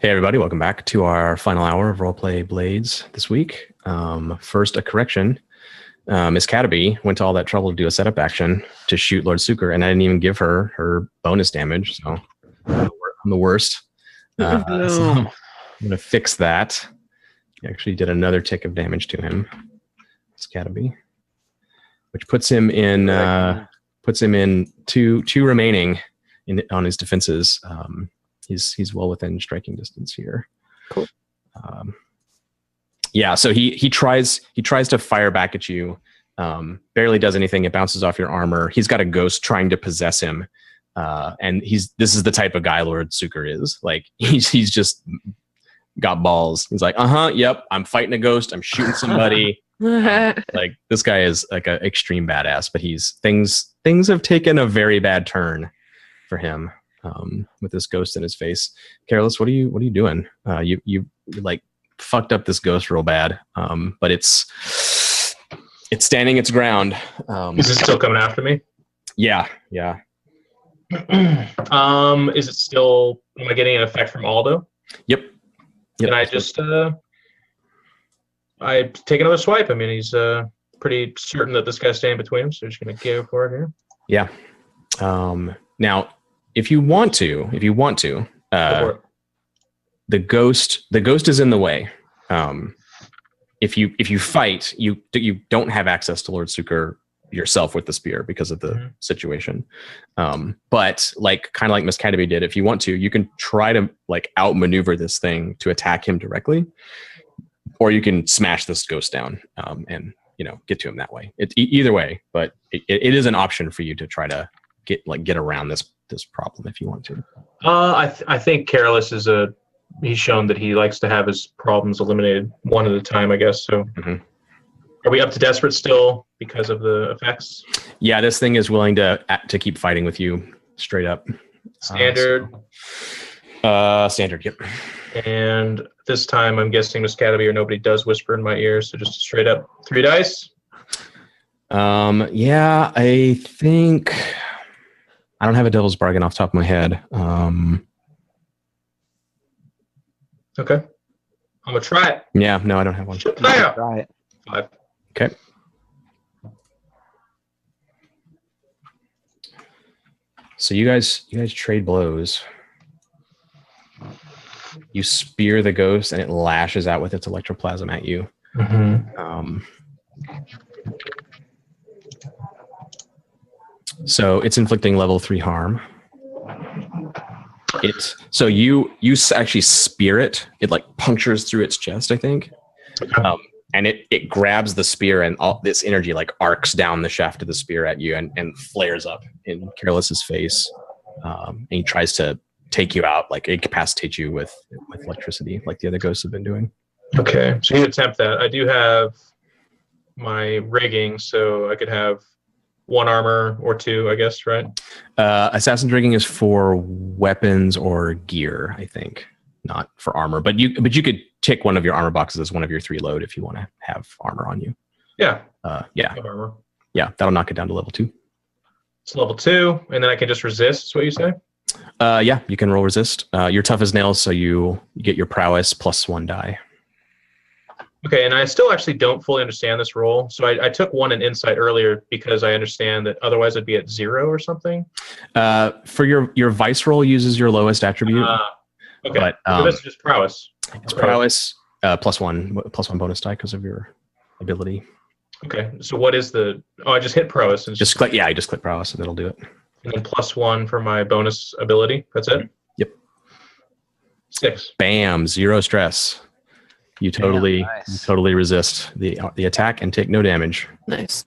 Hey everybody, welcome back to our final hour of Roleplay Blades this week. First, a correction. Miss Cataby went to all that trouble to do a setup action to shoot Lord Suker, and I didn't even give her bonus damage, so I'm the worst. So I'm going to fix that. He actually did another tick of damage to him, Miss Cataby, which puts him in two remaining on his defenses. He's well within striking distance here. Cool. Yeah, so he tries to fire back at you. Barely does anything. It bounces off your armor. He's got a ghost trying to possess him. And this is the type of guy Lord Suker is. Like he's just got balls. He's like, yep, I'm fighting a ghost. I'm shooting somebody. Like this guy is like an extreme badass, but things have taken a very bad turn for him. With this ghost in his face. Careless, what are you doing? You like fucked up this ghost real bad. But it's standing its ground. Is it still coming after me? Yeah. Is it still, am I getting an effect from Aldo? Yep. Can I just I take another swipe? I mean, he's pretty certain that this guy's staying between him, so just gonna go for it here. Yeah. Now if you want to, the ghost is in the way. If you fight, you don't have access to Lord Suker yourself with the spear because of the situation. But kind of like Miss Cataby did, if you want to, you can try to outmaneuver this thing to attack him directly, or you can smash this ghost down and get to him that way. Either way, but it is an option for you to try to get around this problem if you want to. I think Careless he's shown that he likes to have his problems eliminated one at a time, I guess. So Are we up to desperate still because of the effects? Yeah, this thing is willing to keep fighting with you straight up. Standard. Standard, yep. And this time I'm guessing Miss Cataby or nobody does whisper in my ear, so just straight up 3 dice. Yeah, I think I don't have a devil's bargain off the top of my head. Okay. I'm going to try it. Yeah, no, I don't have one. Try it. 5. Okay. So you guys trade blows. You spear the ghost and it lashes out with its electroplasm at you. So it's inflicting level 3 harm. So you actually spear it. It punctures through its chest, I think. And it grabs the spear and all this energy arcs down the shaft of the spear at you and flares up in Careless's face. And he tries to take you out, incapacitate you with electricity, like the other ghosts have been doing. Okay, so you attempt that. I do have my rigging, so I could have 1 armor or 2, I guess, right? Assassin's rigging is for weapons or gear, I think, not for armor. But you could tick one of your armor boxes as one of your 3 load if you want to have armor on you. Yeah. Yeah. Armor. Yeah, that'll knock it down to level 2. It's level 2, and then I can just resist, is what you say? Yeah, you can roll resist. You're tough as nails, so you get your prowess plus 1 die. Okay, and I still actually don't fully understand this roll. So I took 1 in insight earlier because I understand that otherwise it'd be at 0 or something. For your vice roll uses your lowest attribute. Okay, but so this is just prowess. It's prowess plus 1 bonus die because of your ability. Okay, so what is the? Oh, I just hit prowess. And just click. Yeah, I just click prowess, and that'll do it. And then plus 1 for my bonus ability. That's it. Yep. 6. Bam! 0 stress. You totally resist the attack and take no damage. Nice.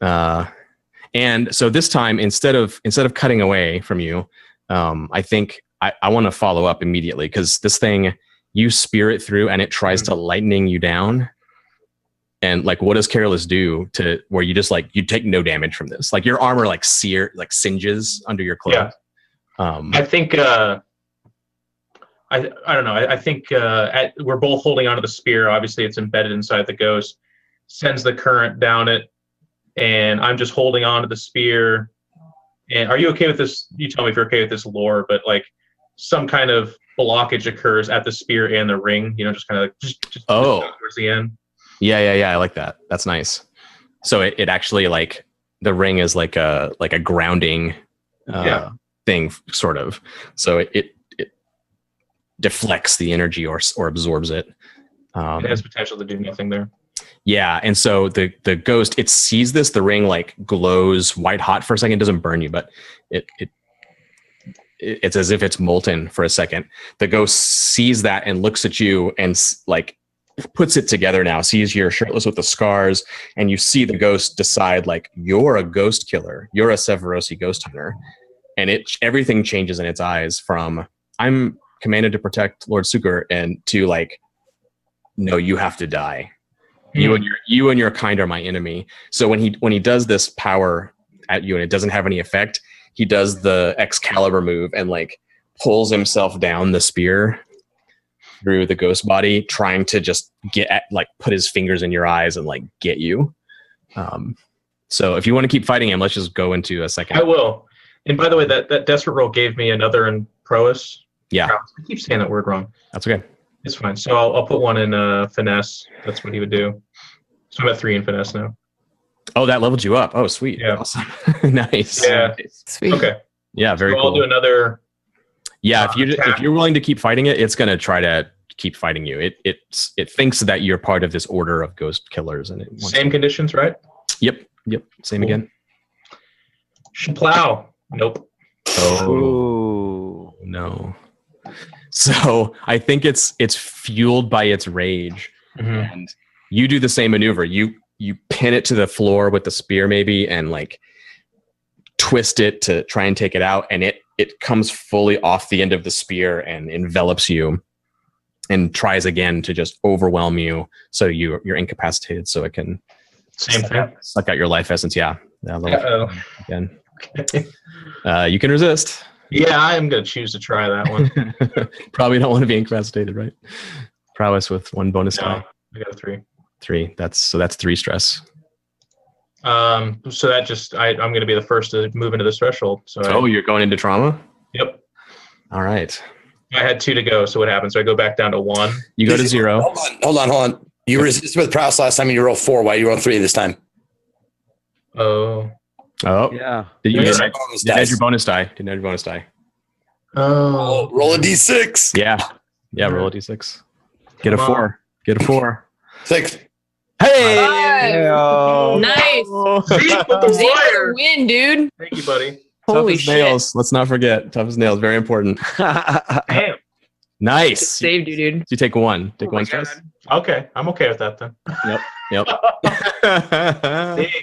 And so this time, instead of cutting away from you, I think I want to follow up immediately because this thing, you spear it through and it tries to lightning you down. And what does Careless do to where you just you take no damage from this? Your armor singes under your clothes. Yeah. I think I don't know. I think we're both holding onto the spear. Obviously, it's embedded inside the ghost. Sends the current down it, and I'm just holding onto the spear. And are you okay with this? You tell me if you're okay with this lore, but some kind of blockage occurs at the spear and the ring. Just kind of just towards the end. Yeah. I like that. That's nice. So it actually like the ring is like a grounding thing, sort of. So it deflects the energy or absorbs it. It has potential to do nothing there. Yeah, and so the ghost, it sees this. The ring like glows white hot for a second. It doesn't burn you, but it's as if it's molten for a second. The ghost sees that and looks at you and like puts it together now. Sees you're shirtless with the scars, and you see the ghost decide like, you're a ghost killer. You're a Severosi ghost hunter. And everything changes in its eyes from, I'm commanded to protect Lord Suker, and to like, no, you have to die. You and your kind are my enemy. So when he does this power at you and it doesn't have any effect, he does the Excalibur move and like pulls himself down the spear through the ghost body, trying to just put his fingers in your eyes and like get you. So if you want to keep fighting him, let's just go into a second. I will. And by the way, that desperate roll gave me another in prowess. Yeah, I keep saying that word wrong. That's okay. It's fine. So I'll put one in finesse. That's what he would do. So I'm at 3 in finesse now. Oh, that leveled you up. Oh, sweet. Yeah. Awesome. Nice. Yeah. Sweet. Okay. Yeah, very cool. I'll do another. Yeah, if you're willing to keep fighting it, it's gonna try to keep fighting you. It thinks that you're part of this order of ghost killers, and Same conditions, right? Yep. Same again. Plow. Nope. Oh no. So I think it's fueled by its rage, and you do the same maneuver. You pin it to the floor with the spear, maybe, and like twist it to try and take it out, and it comes fully off the end of the spear and envelops you, and tries again to just overwhelm you. So you're incapacitated. So it can suck out your life essence. Yeah. Again. Okay. You can resist. Yeah, I am going to choose to try that one. Probably don't want to be incapacitated, right? Prowess with 1 bonus die. I got a 3. 3. That's 3 stress. So that just I'm going to be the first to move into this threshold. So you're going into trauma? Yep. All right. I had 2 to go. So what happens? So I go back down to 1. You go to 0. Hold on. You resisted with prowess last time and you rolled 4. Why do you roll 3 this time? Oh. Yeah. Did you get your bonus die? Didn't have your bonus die. Oh. Roll a d6. Yeah. Roll a d6. Get a 4. Get a 4. 6. Hey! Nice. Zeke with the wire. Win, dude. Thank you, buddy. Holy tough as shit. nails. Let's not forget. Tough as nails. Very important. Damn. Nice. Saved you, dude. So you take 1. Take 1 God. stress. Okay. I'm okay with that then. Yep. Big.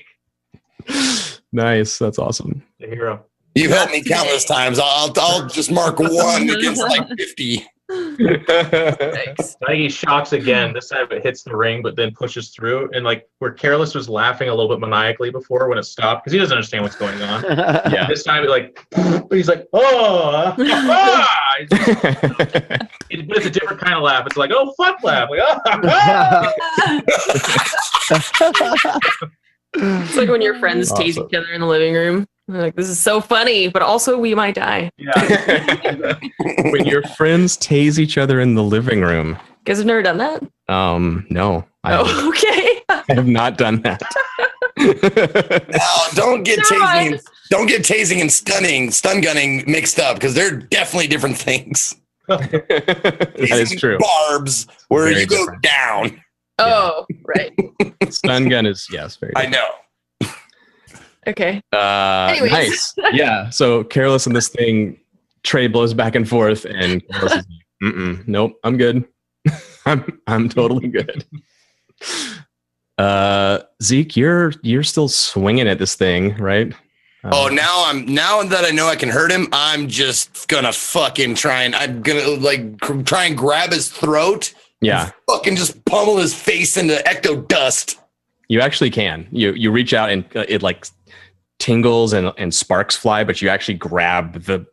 Nice. That's awesome. The hero. You've helped me countless times. I'll just mark 1 against like 50. Thanks. I think he shocks again. This time it hits the ring, but then pushes through. And like where Careless was laughing a little bit maniacally before when it stopped, because he doesn't understand what's going on. Yeah. This time he's like, oh, but it's a different kind of laugh. It's like, oh, fuck laugh. Like, It's like when your friends tease each other in the living room. They're like, this is so funny, but also we might die. Yeah. When your friends tase each other in the living room. You guys have never done that? No. Okay. I have not done that. Now, don't get tasing and stun gunning mixed up, because they're definitely different things. That is true. Barbs where Very you go different. down. Oh, right. Stun gun is very I know. Okay. Anyways. Nice. Yeah. So Careless in this thing, Trey blows back and forth, and Careless is like, nope, I'm good. I'm totally good. Zeke, you're still swinging at this thing, right? Now that I know I can hurt him, I'm just gonna fucking try and grab his throat. Yeah. Fucking just pummel his face into ecto dust. You actually can. You reach out and it like tingles and sparks fly, but you actually grab the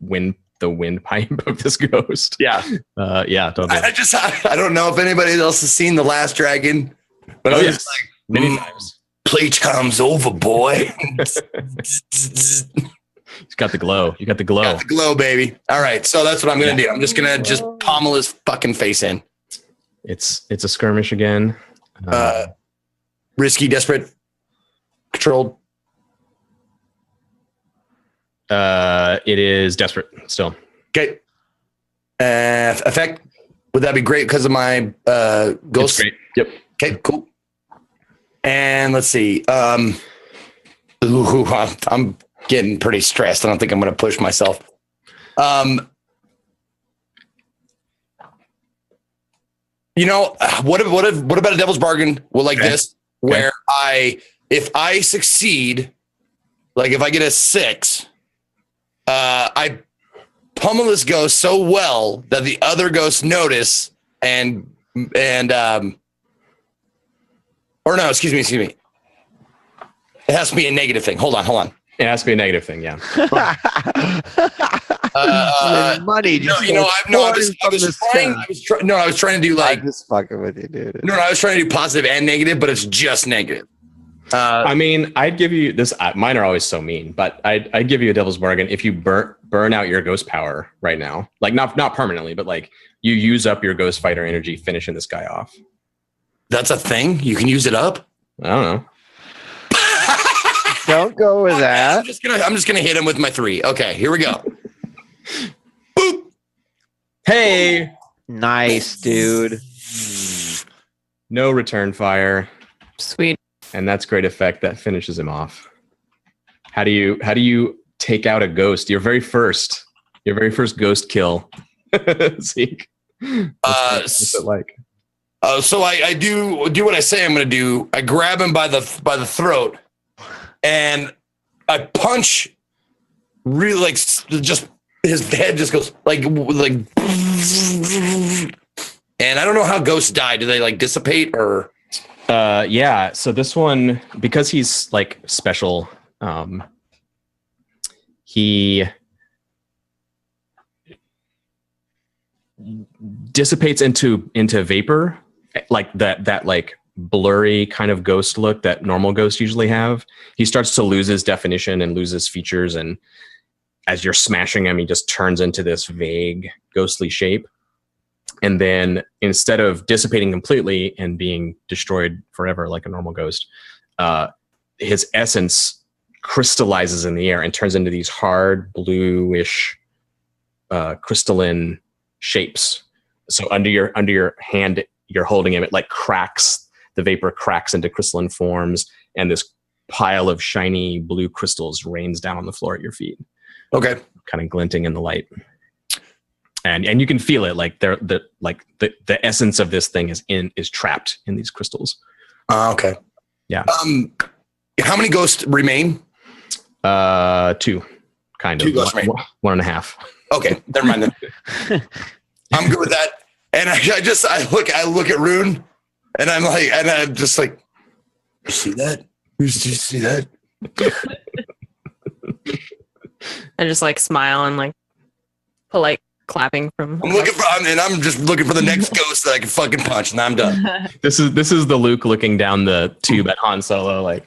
windpipe of this ghost. Yeah. Yeah, totally. I don't know if anybody else has seen The Last Dragon, but I was just like, many times. Playtime's over, boy. He's got the glow. You got the glow. Got the glow, baby. All right, so that's what I'm gonna do. I'm just gonna pommel his fucking face in. It's a skirmish again. Risky, desperate, controlled. It is desperate still. Okay. Effect. Would that be great because of my ghost? It's great. Yep. Okay, cool. And let's see. I'm getting pretty stressed. I don't think I'm going to push myself. You know, what about a devil's bargain? Well, like this, where if I succeed, like if I get a 6, I pummel this ghost so well that the other ghosts notice or no, excuse me. It has to be a negative thing. Hold on. It has to be a negative thing. Yeah. Money. I was trying to do like. I'm just fucking with you, dude. No, I was trying to do positive and negative, but it's just negative. I mean, I'd give you this. Mine are always so mean, but I'd give you a devil's bargain if you burn out your ghost power right now, like not permanently, but like you use up your ghost fighter energy finishing this guy off. That's a thing. You can use it up. I don't know. Don't go with that. I'm just gonna hit him with my 3. Okay, here we go. Boop. Hey. Nice, dude. No return fire. Sweet. And that's great effect. That finishes him off. How do you take out a ghost? Your very first ghost kill. Zeke. What's it like? So I do what I say I'm going to do. I grab him by the throat, and I punch. Really, like just his head just goes like. And I don't know how ghosts die. Do they like dissipate or? Yeah. So this one, because he's like special, he dissipates into vapor, like that like blurry kind of ghost look that normal ghosts usually have. He starts to lose his definition and loses features, and as you're smashing him, he just turns into this vague ghostly shape. And then instead of dissipating completely and being destroyed forever like a normal ghost, his essence crystallizes in the air and turns into these hard bluish crystalline shapes. So under your hand, you're holding him, it like cracks, the vapor cracks into crystalline forms, and this pile of shiny blue crystals rains down on the floor at your feet. Okay. Kind of glinting in the light. And you can feel it, like the essence of this thing is trapped in these crystals. Okay. Yeah. How many ghosts remain? 2, kind of. 2 ghosts remain. 1.5. Okay, never mind then. I'm good with that. And I look at Rune, and I'm just like, you see that? You see that? I just like smile and like polite clapping from. I'm just looking for the next ghost that I can fucking punch, and I'm done. This is the Luke looking down the tube at Han Solo, like,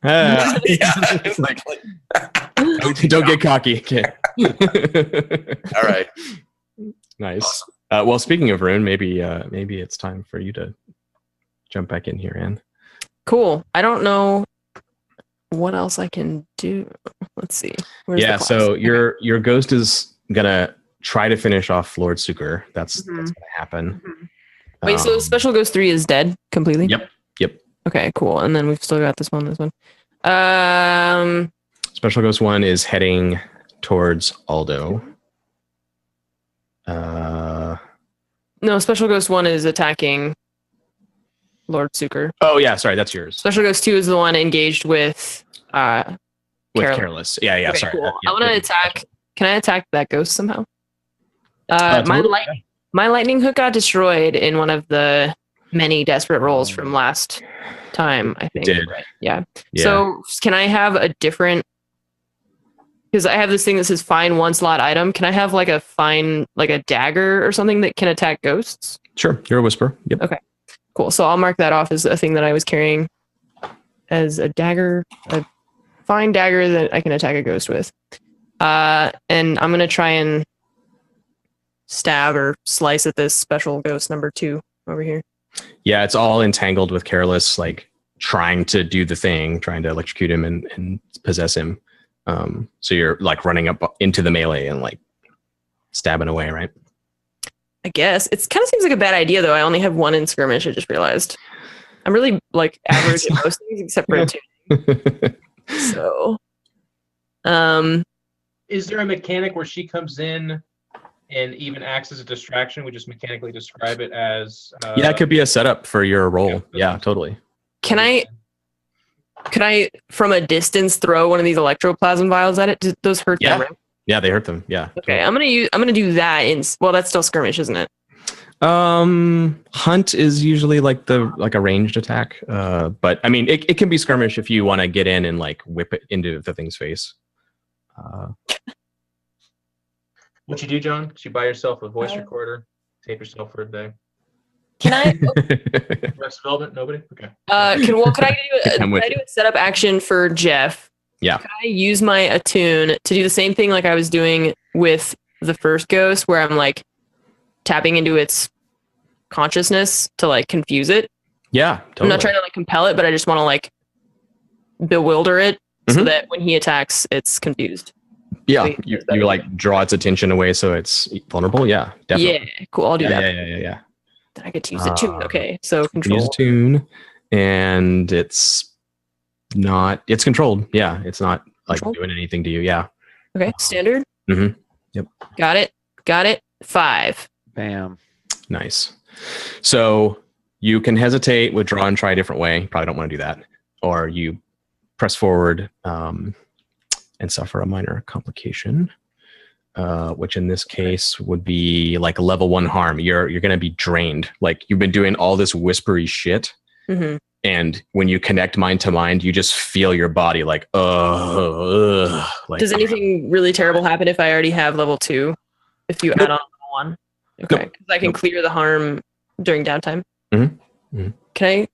ah. Yeah. Like, don't get cocky, kid. All right. Nice. Awesome. Well, speaking of Rune, maybe it's time for you to jump back in here, Anne. Cool. I don't know what else I can do. Let's see. Where's Yeah. the So class? your ghost is gonna try to finish off Lord Suker. That's gonna happen. Wait, so Special Ghost 3 is dead completely? Yep. Okay, cool. And then we've still got this one. Special Ghost 1 is heading towards Aldo. No, Special Ghost 1 is attacking Lord Suker. Oh yeah, sorry, that's yours. Special Ghost 2 is the one engaged with Careless. Yeah, okay, sorry. cool. Yeah, I want to attack. Can I attack that ghost somehow? Totally. My lightning hook got destroyed in one of the many desperate rolls from last time, I think. It did. Right? Yeah. So can I have a different? Because I have this thing that says find 1 slot item. Can I have like a dagger or something that can attack ghosts? Sure. You're a whisper. Yep. Okay. Cool. So I'll mark that off as a thing that I was carrying as a dagger, a fine dagger that I can attack a ghost with. And I'm gonna try and stab or slice at this special ghost number 2 over here. Yeah, it's all entangled with Careless, like trying to do the thing, trying to electrocute him and possess him. So you're like running up into the melee and like stabbing away, right? I guess it kind of seems like a bad idea, though. I only have 1 in skirmish. I just realized I'm really like average at most things except for attuning. So, Is there a mechanic where she comes in and even acts as a distraction? We just mechanically describe it as. Yeah, it could be a setup for your role. Yeah, totally. Can I from a distance throw one of these electroplasm vials at it? Do those hurt them? Right? Yeah, they hurt them. Yeah. Okay, I'm gonna do that. Well, that's still skirmish, isn't it? Hunt is usually like a ranged attack. But I mean, it can be skirmish if you want to get in and like whip it into the thing's face. What you do, John? You buy yourself a voice recorder, tape yourself for a day. Can I? Rest development? Nobody? Okay. Can I do a setup action for Jeff? Yeah. Can I use my attune to do the same thing like I was doing with the first ghost, where I'm like tapping into its consciousness to like confuse it? Yeah, totally. I'm not trying to like compel it, but I just want to like bewilder it so that when he attacks, it's confused. Yeah, you like draw its attention away so it's vulnerable. Yeah, definitely. Yeah, cool. I'll do that. Yeah. Then I get to use the tune. Okay, so control. Use a tune, and it's controlled. Yeah, it's not like doing anything to you. Yeah. Okay, standard. Yep. Got it. 5. Bam. Nice. So you can hesitate, withdraw, and try a different way. You probably don't want to do that. Or you press forward and suffer a minor complication, which in this case would be like a level 1 harm. You're going to be drained. Like you've been doing all this whispery shit. And when you connect mind to mind, you just feel your body like, like, does anything really terrible happen if I already have level 2? If you add on level 1? Okay. Because I can clear the harm during downtime. Can I?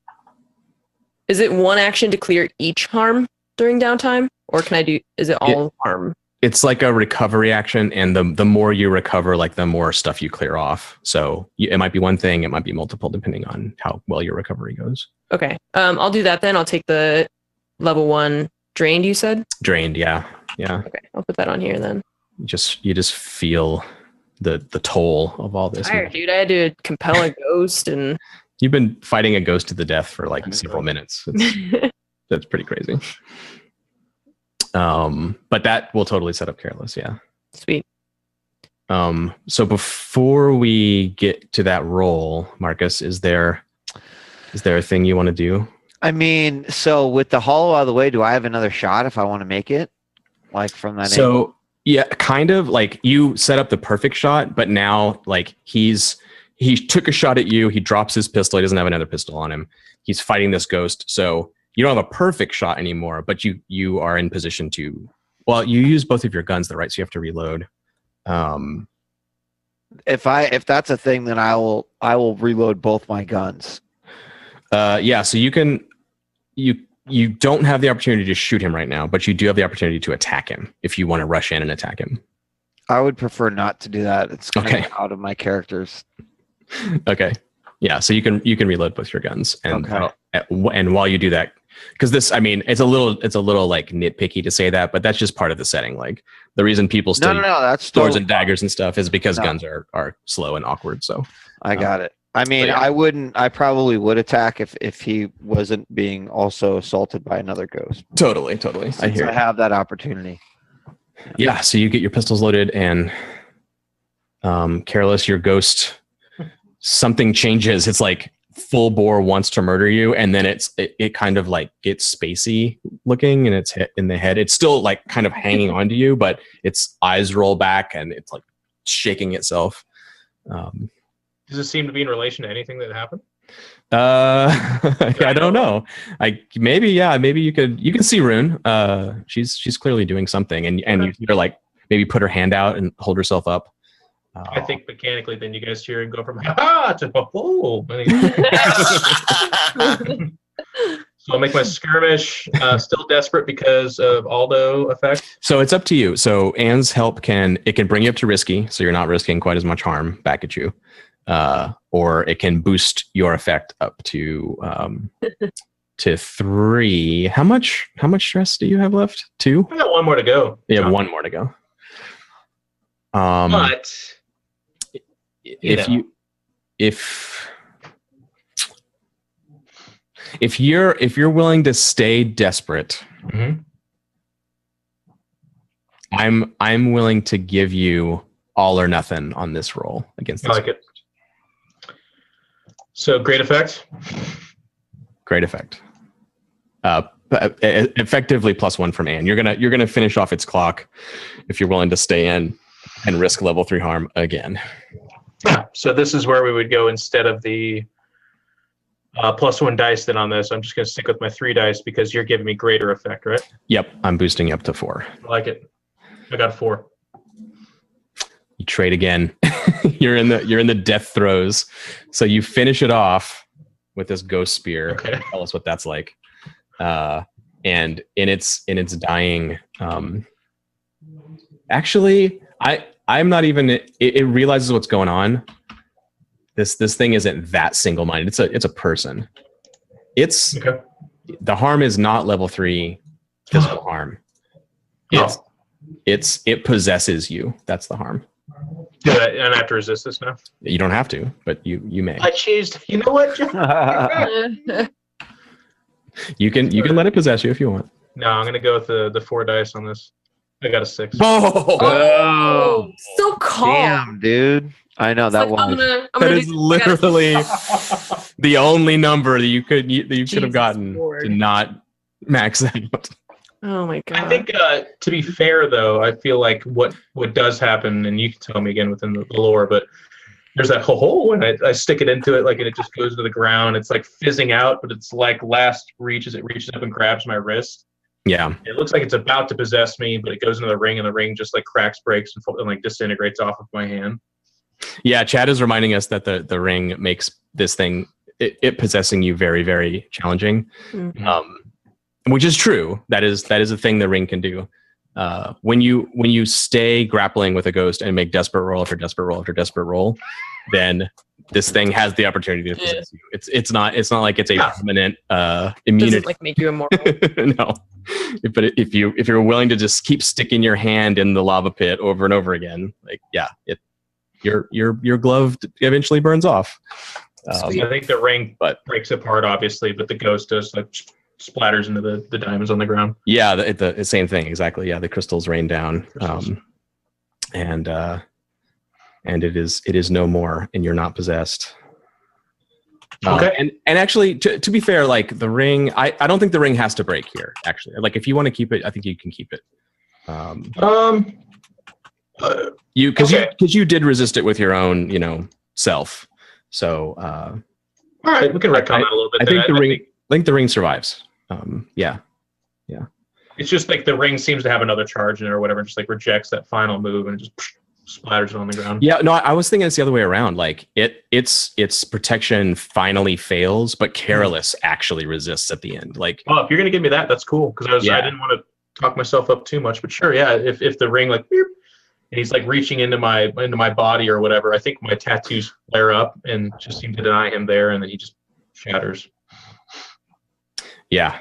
Is it 1 action to clear each harm during downtime? Or can I do, is it all harm? It's like a recovery action, and the more you recover, like the more stuff you clear off. So it might be one thing, it might be multiple, depending on how well your recovery goes. Okay, I'll do that then. I'll take the level 1 drained. You said drained, yeah. Okay, I'll put that on here then. You just feel the toll of all this. Tired, dude. I had to compel a ghost, and you've been fighting a ghost to the death for like several minutes. That's pretty crazy. But that will totally set up Careless, yeah. Sweet. So before we get to that roll, Marcus, is there a thing you want to do? I mean, so with the hollow out of the way, do I have another shot if I want to make it? Like from that angle? Yeah, kind of like you set up the perfect shot, but now like he took a shot at you, he drops his pistol, he doesn't have another pistol on him. He's fighting this ghost, so you don't have a perfect shot anymore, but you are in position to, well, you use both of your guns though, right? So you have to reload. If that's a thing, then I will reload both my guns. Yeah, so you don't have the opportunity to shoot him right now, but you do have the opportunity to attack him if you want to rush in and attack him. I would prefer not to do that. It's kind okay. of out of my characters. Okay. Yeah, so you can reload both your guns, and okay. And while you do that, because this, I mean, it's a little like nitpicky to say that, but that's just part of the setting. Like the reason people still use that's swords totally and daggers and stuff is because guns are slow and awkward. So I got it. I mean, yeah. I probably would attack if he wasn't being also assaulted by another ghost. Totally. I have that opportunity. Yeah, so you get your pistols loaded, and Careless, your ghost, something changes. It's like full bore wants to murder you, and then it kind of like gets spacey looking, and it's hit in the head. It's still like kind of hanging onto you, but its eyes roll back and it's like shaking itself. Does it seem to be in relation to anything that happened? I don't know. Maybe you can see Rune. She's clearly doing something, and you hear like maybe put her hand out and hold herself up. I think mechanically, then you guys hear and go from ha to oh. So I'll make my skirmish still desperate because of Aldo effect. So it's up to you. So Anne's help can bring you up to risky, so you're not risking quite as much harm back at you, or it can boost your effect up to 3. How much stress do you have left? 2. I got one more to go. You have John. 1 more to go. But if you're willing to stay desperate, Mhm. I'm willing to give you all or nothing on this roll against I this. like it. So great effect. Great effect. Effectively +1 from Anne. You're gonna finish off its clock if you're willing to stay in and risk level 3 harm again. Yeah. So this is where we would go instead of the +1 dice. Then on this, I'm just going to stick with my 3 dice because you're giving me greater effect, right? Yep, I'm boosting you up to 4. I like it. I got 4. You trade again. you're in the death throes. So you finish it off with this ghost spear. Okay. Tell us what that's like. And in its dying, actually, I'm not even. It realizes what's going on. This thing isn't that single-minded. It's a person. It's Okay. the harm is not level 3 physical harm. It possesses you. That's the harm. And I have to resist this now. You don't have to, but you may. I choose. You know what, John? You can let it possess you if you want. No, I'm going to go with the 4 dice on this. I got a 6. Oh, so calm. Damn, dude. I know that one. I'm That gonna is literally the only number that you could have Jesus gotten Lord. to not max out. Oh my god. I think, to be fair, though, I feel like what does happen, and you can tell me again within the lore, but there's that hole when I stick it into it, like, and it just goes to the ground. It's like fizzing out, but it's like last reach as it reaches up and grabs my wrist. Yeah. It looks like it's about to possess me, but it goes into the ring, and the ring just like cracks, breaks, and like disintegrates off of my hand. Yeah, Chad is reminding us that the ring makes this thing, it possessing you very, very challenging. Mhm. Which is true. That is a thing the ring can do. When you stay grappling with a ghost and make desperate roll after desperate roll after desperate roll, then this thing has the opportunity to possess you. It's not like it's a permanent immunity. Does it like make you immortal? No. But if you're willing to just keep sticking your hand in the lava pit over and over again, like your glove eventually burns off. I think the ring breaks apart, obviously, but the ghost does like splatters into the diamonds on the ground. Yeah, the same thing exactly. Yeah, the crystals rain down, and it is no more, and you're not possessed. Okay. And actually, to be fair, like the ring, I don't think the ring has to break here. Actually, like if you want to keep it, I think you can keep it. Because you did resist it with your own self. So all right, we can retcon that a little bit. I think the ring survives. Yeah. It's just like the ring seems to have another charge in it or whatever, and just like rejects that final move and just splatters it on the ground. Yeah, no, I was thinking it's the other way around. Like its protection finally fails, but Careless actually resists at the end. Like, if you're gonna give me that, that's cool. Because I didn't want to talk myself up too much, but sure, yeah. If the ring like beep, and he's like reaching into my body or whatever, I think my tattoos flare up and just seem to deny him there, and then he just shatters. Yeah,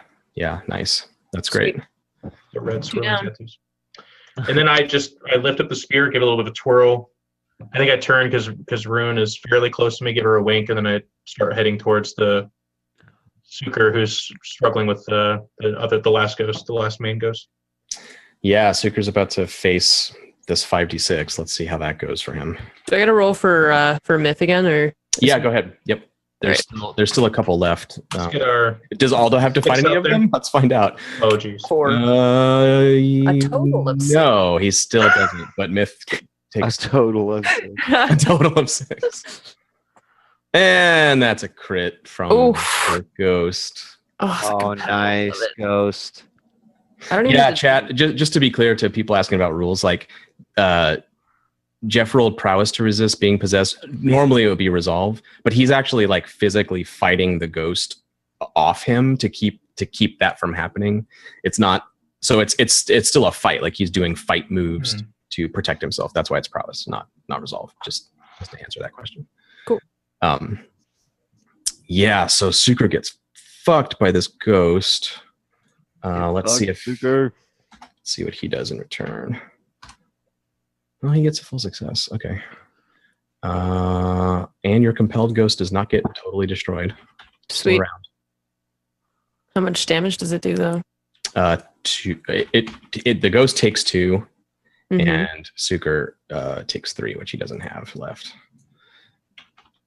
nice. That's great. The red swirling tattoos. And then I lift up the spear, give it a little bit of a twirl. I think I turn because Rune is fairly close to me, give her a wink, and then I start heading towards the Suker, who's struggling with the last ghost, the last main ghost. Yeah, Suker's about to face this 5d6. Let's see how that goes for him. Do I got to roll for myth again, or? Yeah, go ahead. Yep. There's still a couple left. Let's get our. Does Aldo have to fight any of them? Let's find out. Oh, geez. 4. A total of 6. No, he still doesn't. But Myth takes A total of a total of 6. And that's a crit from the ghost. Oh, nice ghost. I don't even Yeah, chat. Just to be clear to people asking about rules, like Jeff rolled prowess to resist being possessed. Normally it would be resolve, but he's actually like physically fighting the ghost off him to keep to keep that from happening. It's not. So it's still a fight. Like he's doing fight moves to protect himself. That's why it's prowess, not resolve. Just to answer that question. Cool. Yeah. So Suker gets fucked by this ghost. Let's see what he does in return. Oh, he gets a full success. Okay. And your compelled ghost does not get totally destroyed. Sweet. How much damage does it do though? The ghost takes 2, and Suker takes 3, which he doesn't have left.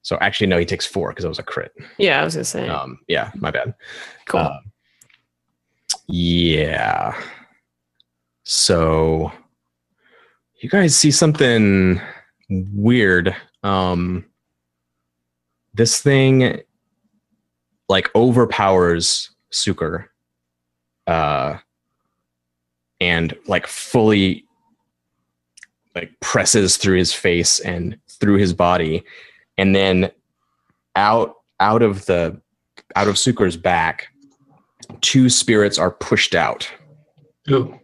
So actually, no, he takes 4 because it was a crit. Yeah, I was gonna say. Yeah, my bad. Cool. Yeah. So you guys see something weird. This thing like overpowers Suker. And like fully like presses through his face and through his body, and then out of Suker's back, 2 spirits are pushed out. Ooh.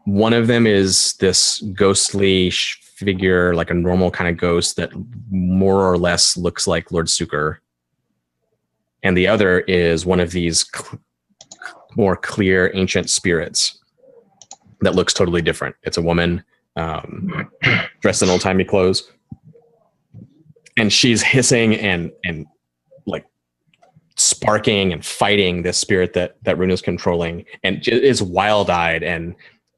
One of them is this ghostly figure, like a normal kind of ghost that more or less looks like Lord Suker, and the other is one of these more clear ancient spirits that looks totally different. It's a woman dressed in old-timey clothes, and she's hissing and like sparking and fighting this spirit that Rune is controlling, and is wild-eyed and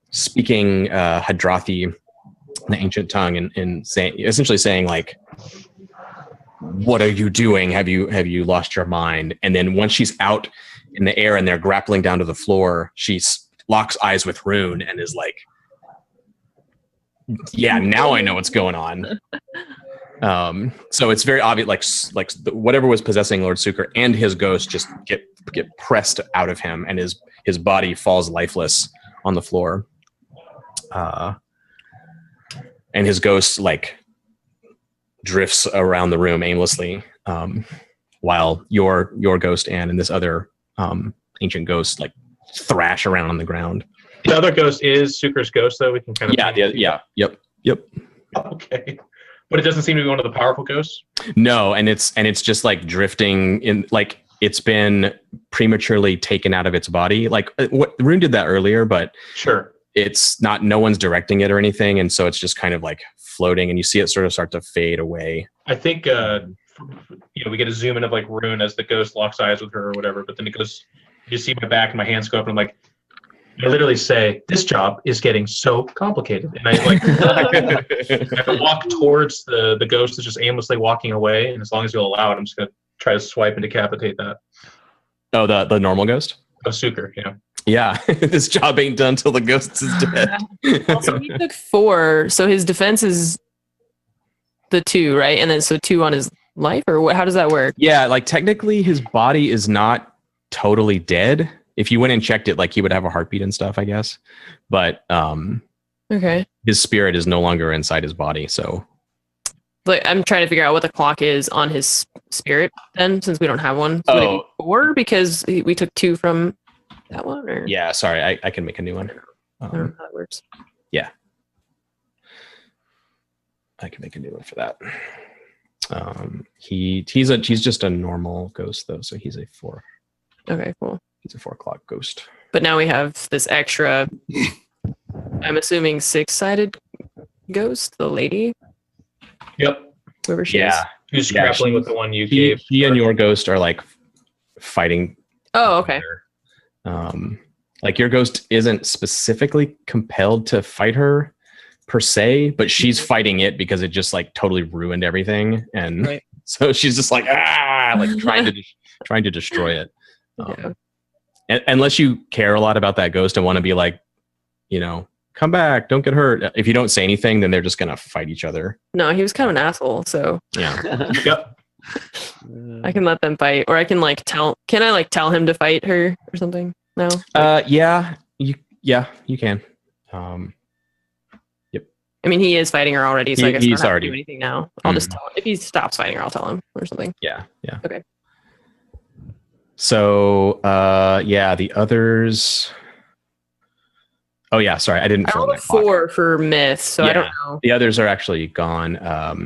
speaking Hadrathi, the ancient tongue, and essentially saying like, what are you doing? Have you lost your mind? And then once she's out in the air and they're grappling down to the floor, she locks eyes with Rune and is like, yeah, now I know what's going on. So it's very obvious, like whatever was possessing Lord Suker and his ghost just get pressed out of him, and his body falls lifeless on the floor. And his ghost like drifts around the room aimlessly, while your ghost, Anne, and this other ancient ghost like thrash around on the ground. The other ghost is Suker's ghost, though. We can kind of yep. Okay, but it doesn't seem to be one of the powerful ghosts. No, and it's just like drifting in, like it's been prematurely taken out of its body. Like what Rune did that earlier, but sure, it's not. No one's directing it or anything, and so it's just kind of like floating, and you see it sort of start to fade away. I think we get a zoom in of like Rune as the ghost locks eyes with her or whatever, but then it goes. You see my back and my hands go up, and I'm like, I literally say, "This job is getting so complicated," and I like I walk towards the ghost that's just aimlessly walking away, and as long as you'll allow it, I'm just gonna try to swipe and decapitate that. Oh, the normal ghost? Oh, Suker, yeah. Yeah, this job ain't done till the ghost is dead. Also, he took 4, so his defense is the 2, right? And then so 2 on his life, or what? How does that work? Yeah, like technically his body is not totally dead. If you went and checked it, like he would have a heartbeat and stuff, I guess. But okay, his spirit is no longer inside his body. So, like, I'm trying to figure out what the clock is on his spirit. Then, since we don't have one, so would it be 4 because we took 2 from that one? Or yeah, sorry, I can make a new one. I don't know how that works. Yeah, I can make a new one for that. He's just a normal ghost though, so he's a 4. Okay, cool. He's a 4 o'clock ghost. But now we have this extra, I'm assuming 6-sided ghost, the lady. Yep. Whoever she is. Who's grappling with the one you gave? He and your ghost are like fighting. Oh, okay. Like your ghost isn't specifically compelled to fight her per se, but she's fighting it because it just like totally ruined everything, and right. So she's just like like trying to destroy it. Unless you care a lot about that ghost and want to be like, come back, don't get hurt. If you don't say anything, then they're just gonna fight each other. No, he was kind of an asshole, so yeah. Yep. I can let them fight, or I can like tell. Can I like tell him to fight her or something? No. Yeah, you can. Yep. I mean, he is fighting her already, so I guess he's I don't have already to do anything now. I'll just tell him. If he stops fighting her, I'll tell him or something. Yeah. Okay. So yeah, the others. Oh yeah, sorry, I didn't I fill in rolled a that clock. 4 for myth, so I don't Yeah. know. The others are actually gone.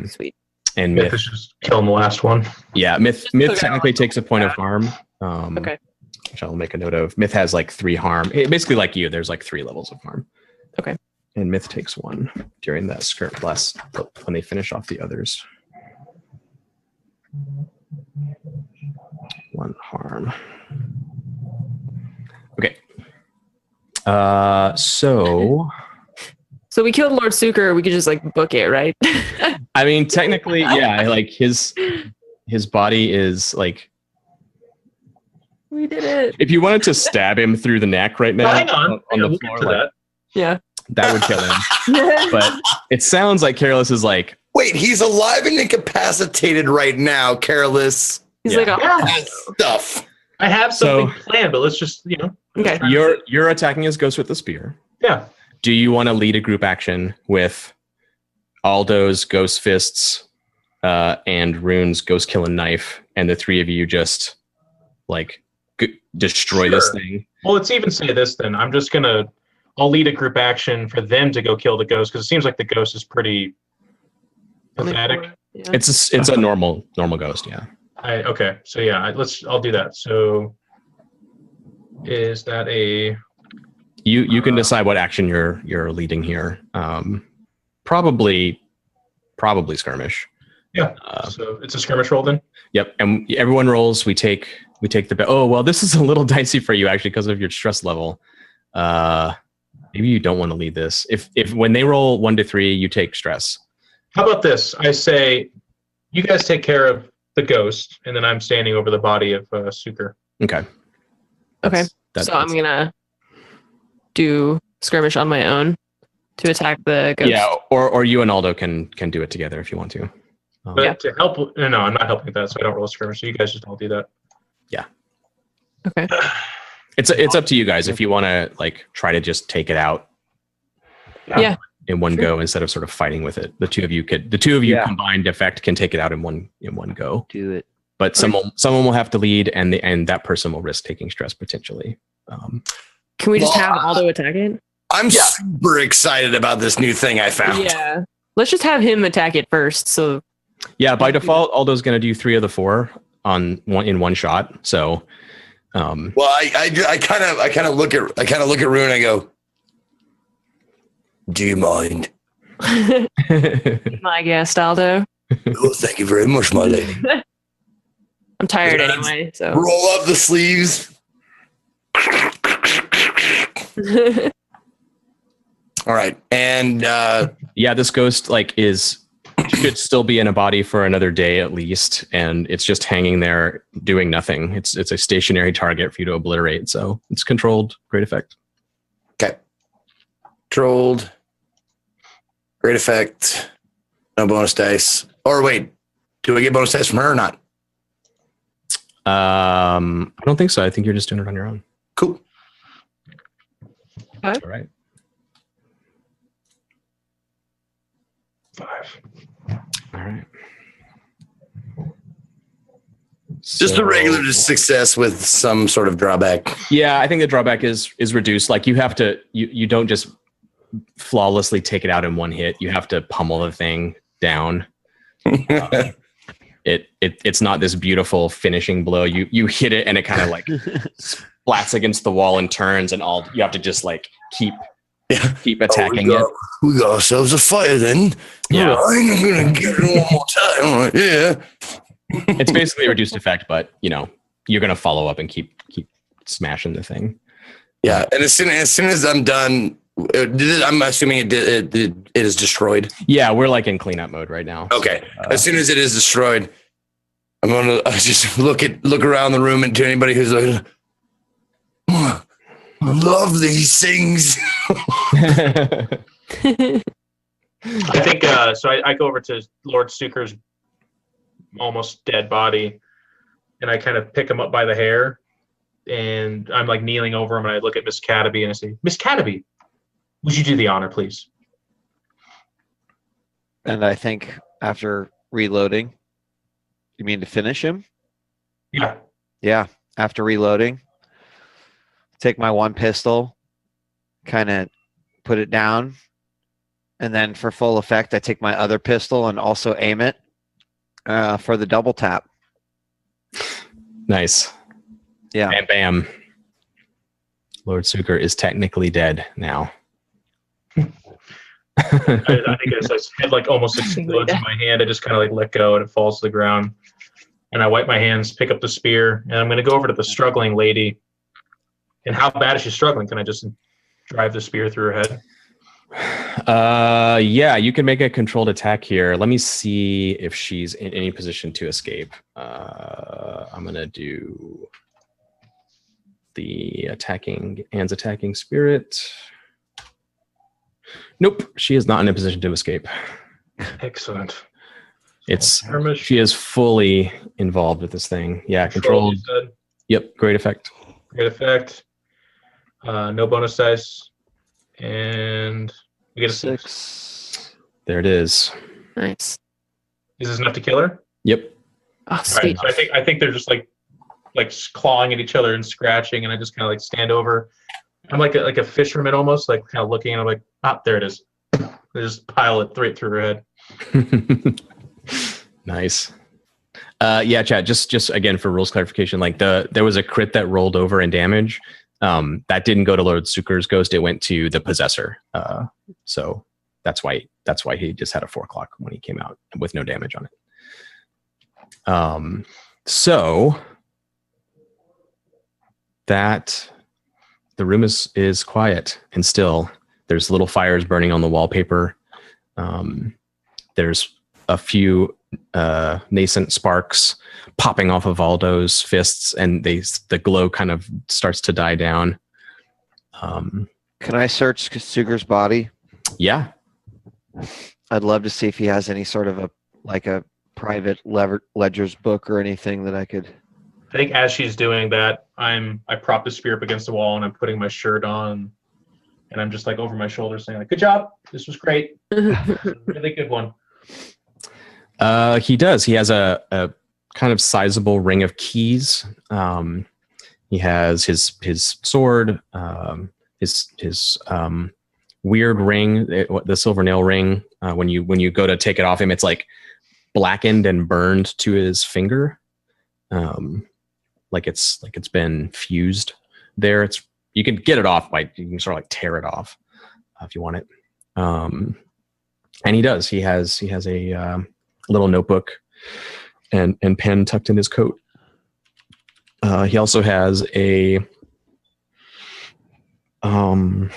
Sweet. And Myth myth. is just killing the last one. Yeah, myth Just took it technically out. takes a point of harm. Okay. Which I'll make a note of. Myth has like 3 harm. Basically, like you, there's like 3 levels of harm. Okay. And myth takes 1 during that skirt last when they finish off the others. 1 harm. Okay. So we killed Lord Suker. We could just like book it, right? I mean, technically, yeah. Like his body is like. We did it. If you wanted to stab him through the neck right now, Hang on. on the We'll floor, get to like, that. Yeah. that would kill him. But it sounds like Careless is like, Wait, he's alive and incapacitated right now, Careless. He's Yeah. like, oh, That stuff. I have something planned, but let's just, okay. you're attacking his ghost with the spear. Yeah. Do you want to lead a group action with Aldo's ghost fists and Rune's ghost killing knife, and the 3 of you just like destroy this Sure. thing? Well, let's even say this then. I'll lead a group action for them to go kill the ghost because it seems like the ghost is pretty pathetic. Yeah. It's a normal ghost, yeah. Okay, so yeah, I'll do that. So, is that a? You can decide what action you're leading here. Probably skirmish. Yeah. So it's a skirmish roll then. Yep, and everyone rolls. We take the. Oh well, this is a little dicey for you actually because of your stress level. Maybe you don't want to lead this. If when they roll 1 to 3, you take stress. How about this? I say, you guys take care of the ghost, and then I'm standing over the body of Suker. Okay. Okay. So I'm gonna do skirmish on my own to attack the ghost. Yeah, or you and Aldo can do it together if you want to. But to help, no, I'm not helping with that, so I don't roll skirmish. So you guys just all do that. Yeah. Okay. It's up to you guys if you want to like try to just take it out. Yeah. In one go instead of sort of fighting with it. The two of you Yeah. combined effect can take it out in one go. Do it. But someone will have to lead, and that person will risk taking stress potentially. Can we just have Aldo attack it? I'm super excited about this new thing I found. Yeah. Let's just have him attack it first. So Yeah, by default, Aldo's going to do 3 of the 4 in one shot. So, Well, I kind of look at Rune and I go, "Do you mind?" my guest, Aldo. Oh, thank you very much, my lady. I'm tired Yes. anyway. So Roll up the sleeves. All right, and yeah, this ghost should still be in a body for another day at least, and it's just hanging there doing nothing. It's a stationary target for you to obliterate, so it's controlled. Great effect. okay, controlled. Great effect. No bonus dice. Or wait, do I get bonus dice from her or not? I don't think so. I think you're just doing it on your own. Cool. All right. 5. All right. Just a regular success with some sort of drawback. Yeah, I think the drawback is reduced. Like you have to, you don't just flawlessly take it out in one hit. You have to pummel the thing down. It's not this beautiful finishing blow. You hit it and it kind of like splats against the wall and turns, and you have to just like keep attacking it. We got ourselves a fire then. Yeah. All right, I'm gonna give it one more time. All right, yeah. It's basically a reduced effect, but you're gonna follow up and keep smashing the thing. Yeah, and as soon as I'm done, I'm assuming it is destroyed. Yeah, we're like in cleanup mode right now. Okay. As soon as it is destroyed, I'm gonna just look around the room and to anybody who's like, "Oh, I love these things." I think so. I go over to Lord Suker's almost dead body, and I kind of pick him up by the hair, and I'm like kneeling over him, and I look at Miss Cataby and I say, "Miss Cataby, would you do the honor, please?" And I think after reloading, you mean to finish him? Yeah. Yeah. after reloading. Take my one pistol, kind of put it down, and then for full effect, I take my other pistol and also aim it for the double tap. Nice. Yeah. Bam, bam. Lord Suker is technically dead now. I think as I head like almost explodes in my hand, I just kind of like let go and it falls to the ground. And I wipe my hands, pick up the spear, and I'm going to go over to the struggling lady. And how bad is she struggling? Can I just drive the spear through her head? Yeah, you can make a controlled attack here. Let me see if she's in any position to escape. I'm going to do the Anne's attacking spirit. Nope, she is not in a position to escape. Excellent. She is fully involved with this thing. Yeah, controlled. Yep, great effect. Great effect. No bonus dice. And we get a 6. There it is. Nice. Is this enough to kill her? Yep. Oh, sweet. Right, so I think they're just like clawing at each other and scratching, and I just kind of like stand over. I'm like a fisherman almost, like kind of looking, and I'm like, there it is. They just pile it right through her head. Nice. Yeah, chat. Just again for rules clarification, like there was a crit that rolled over in damage. That didn't go to Lord Suker's ghost. It went to the possessor. So that's why he just had a 4 o'clock when he came out with no damage on it. So that the room is quiet and still. There's little fires burning on the wallpaper. There's a few nascent sparks popping off of Aldo's fists, and the glow kind of starts to die down. Can I search Suger's body? Yeah. I'd love to see if he has any sort of a private ledger's book or anything that I could. I think as she's doing that, I prop the spear up against the wall and I'm putting my shirt on, and I'm just like over my shoulder saying like, "Good job, this was great, really good one." He does. He has a kind of sizable ring of keys. He has his sword, his weird ring, the silver nail ring. When you go to take it off him, it's like blackened and burned to his finger, like it's been fused there. You can get it off by you can sort of like tear it off if you want it. And he does. He has a little notebook and pen tucked in his coat. He also has he has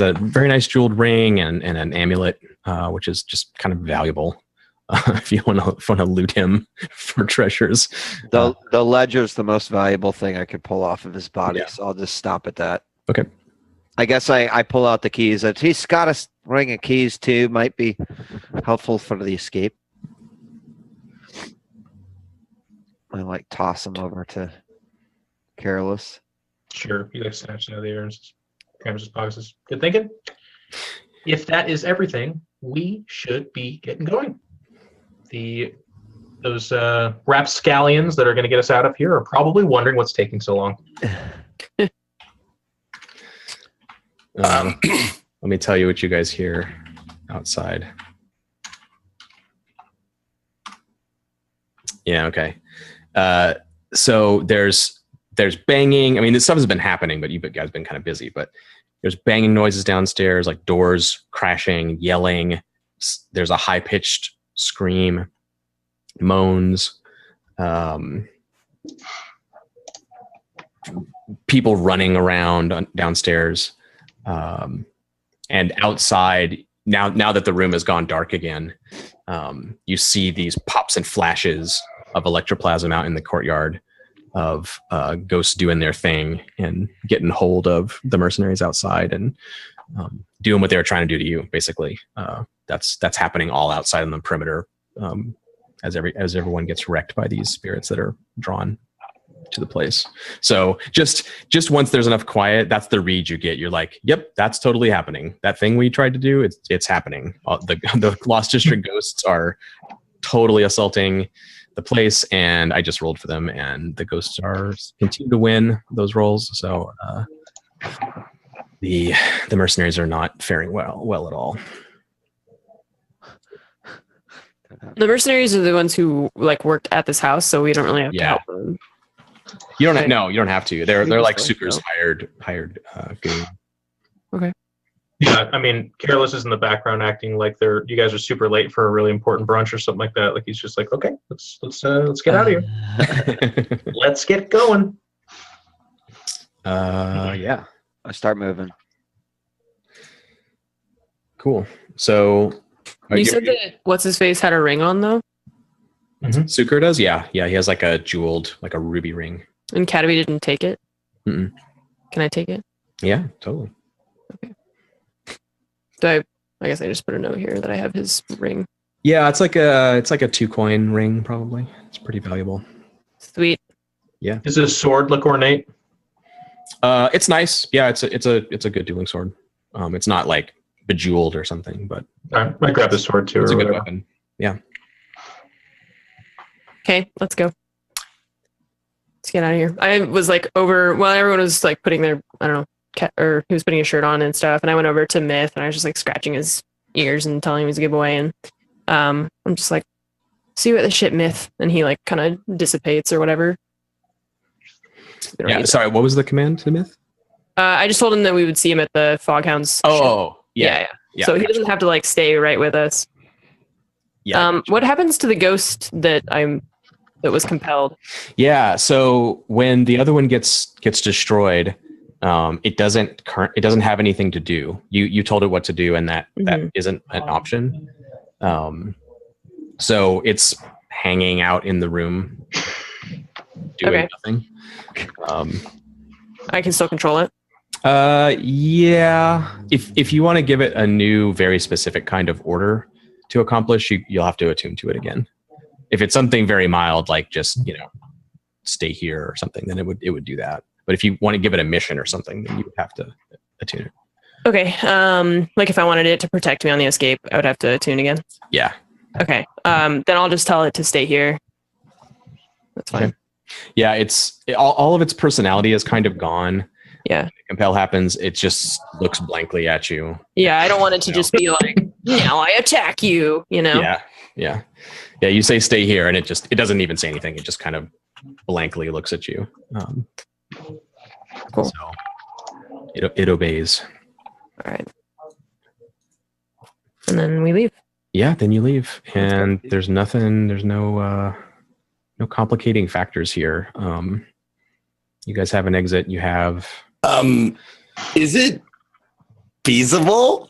a very nice jeweled ring and an amulet, which is just kind of valuable if you want to loot him for treasures. The ledger's the most valuable thing I could pull off of his body, Yeah. so I'll just stop at that. Okay. I guess I pull out the keys. He's got a ring of keys too. Might be helpful for the escape. I like toss them over to Careless. Sure, he like snatches it out of the air and just grabs his pockets. Good thinking. If that is everything, we should be getting going. Those rapscallions that are going to get us out of here are probably wondering what's taking so long. Let me tell you what you guys hear outside. Yeah, okay. So there's banging. I mean, this stuff has been happening, but you guys have been kind of busy. But there's banging noises downstairs, like doors crashing, yelling. There's a high-pitched scream, moans. People running around downstairs. And outside, now that the room has gone dark again, you see these pops and flashes of electroplasm out in the courtyard of ghosts doing their thing and getting hold of the mercenaries outside and doing what they were trying to do to you. Basically, that's happening all outside on the perimeter as everyone gets wrecked by these spirits that are drawn to the place. So just once there's enough quiet, that's the read you get. You're like, yep, that's totally happening. That thing we tried to do, it's happening. The Lost District ghosts are totally assaulting the place, and I just rolled for them, and the ghosts are continue to win those rolls. So the mercenaries are not faring well at all. The mercenaries are the ones who like worked at this house, so we don't really have to help them. You don't you don't have to. They're like Suker's hired goon. Okay. Yeah, I mean, Careless is in the background acting like you guys are super late for a really important brunch or something like that. Like he's just like, okay, let's get out of here. Let's get going. Yeah. I start moving. Cool. So you said that what's his face had a ring on though? Mm-hmm. Suker does? Yeah. He has like a jeweled, like a ruby ring. And Cataby didn't take it? Mm-mm. Can I take it? Yeah, totally. Okay. I guess I just put a note here that I have his ring. Yeah, it's like a 2-coin ring probably. It's pretty valuable. Sweet. Yeah. Does his sword look ornate? It's nice. Yeah, it's a good dueling sword. It's not like bejeweled or something, but I might grab the sword too. It's a good whatever. weapon. Yeah. Okay, let's go. Let's get out of here. I was like everyone was like putting their, I don't know, or he was putting a shirt on and stuff, and I went over to Myth and I was just like scratching his ears and telling him he's a giveaway, and I'm just like, see what the shit, Myth, and he like kind of dissipates or whatever. Yeah, sorry, what was the command to Myth? I just told him that we would see him at the Foghound's ship. Yeah. So he doesn't have to like stay right with us. Yeah. What happens to the ghost that was compelled? Yeah, so when the other one gets destroyed, it doesn't have anything to do. You told it what to do, and that isn't an option. So it's hanging out in the room doing nothing. I can still control it. Yeah. If you want to give it a new, very specific kind of order to accomplish, you'll have to attune to it again. If it's something very mild, like just stay here or something, then it would do that. But if you want to give it a mission or something, then you would have to attune it. Okay. Like if I wanted it to protect me on the escape, I would have to attune again. Yeah. Okay. Then I'll just tell it to stay here. That's fine. Okay. Yeah, all of its personality is kind of gone. Yeah. When compel happens, it just looks blankly at you. Yeah, I don't want it to just be like, now I attack you, Yeah. You say stay here, and it doesn't even say anything. It just kind of blankly looks at you. Cool. So it obeys. All right. And then we leave. Yeah, then you leave, and there's nothing. There's no complicating factors here. You guys have an exit. You have. Is it feasible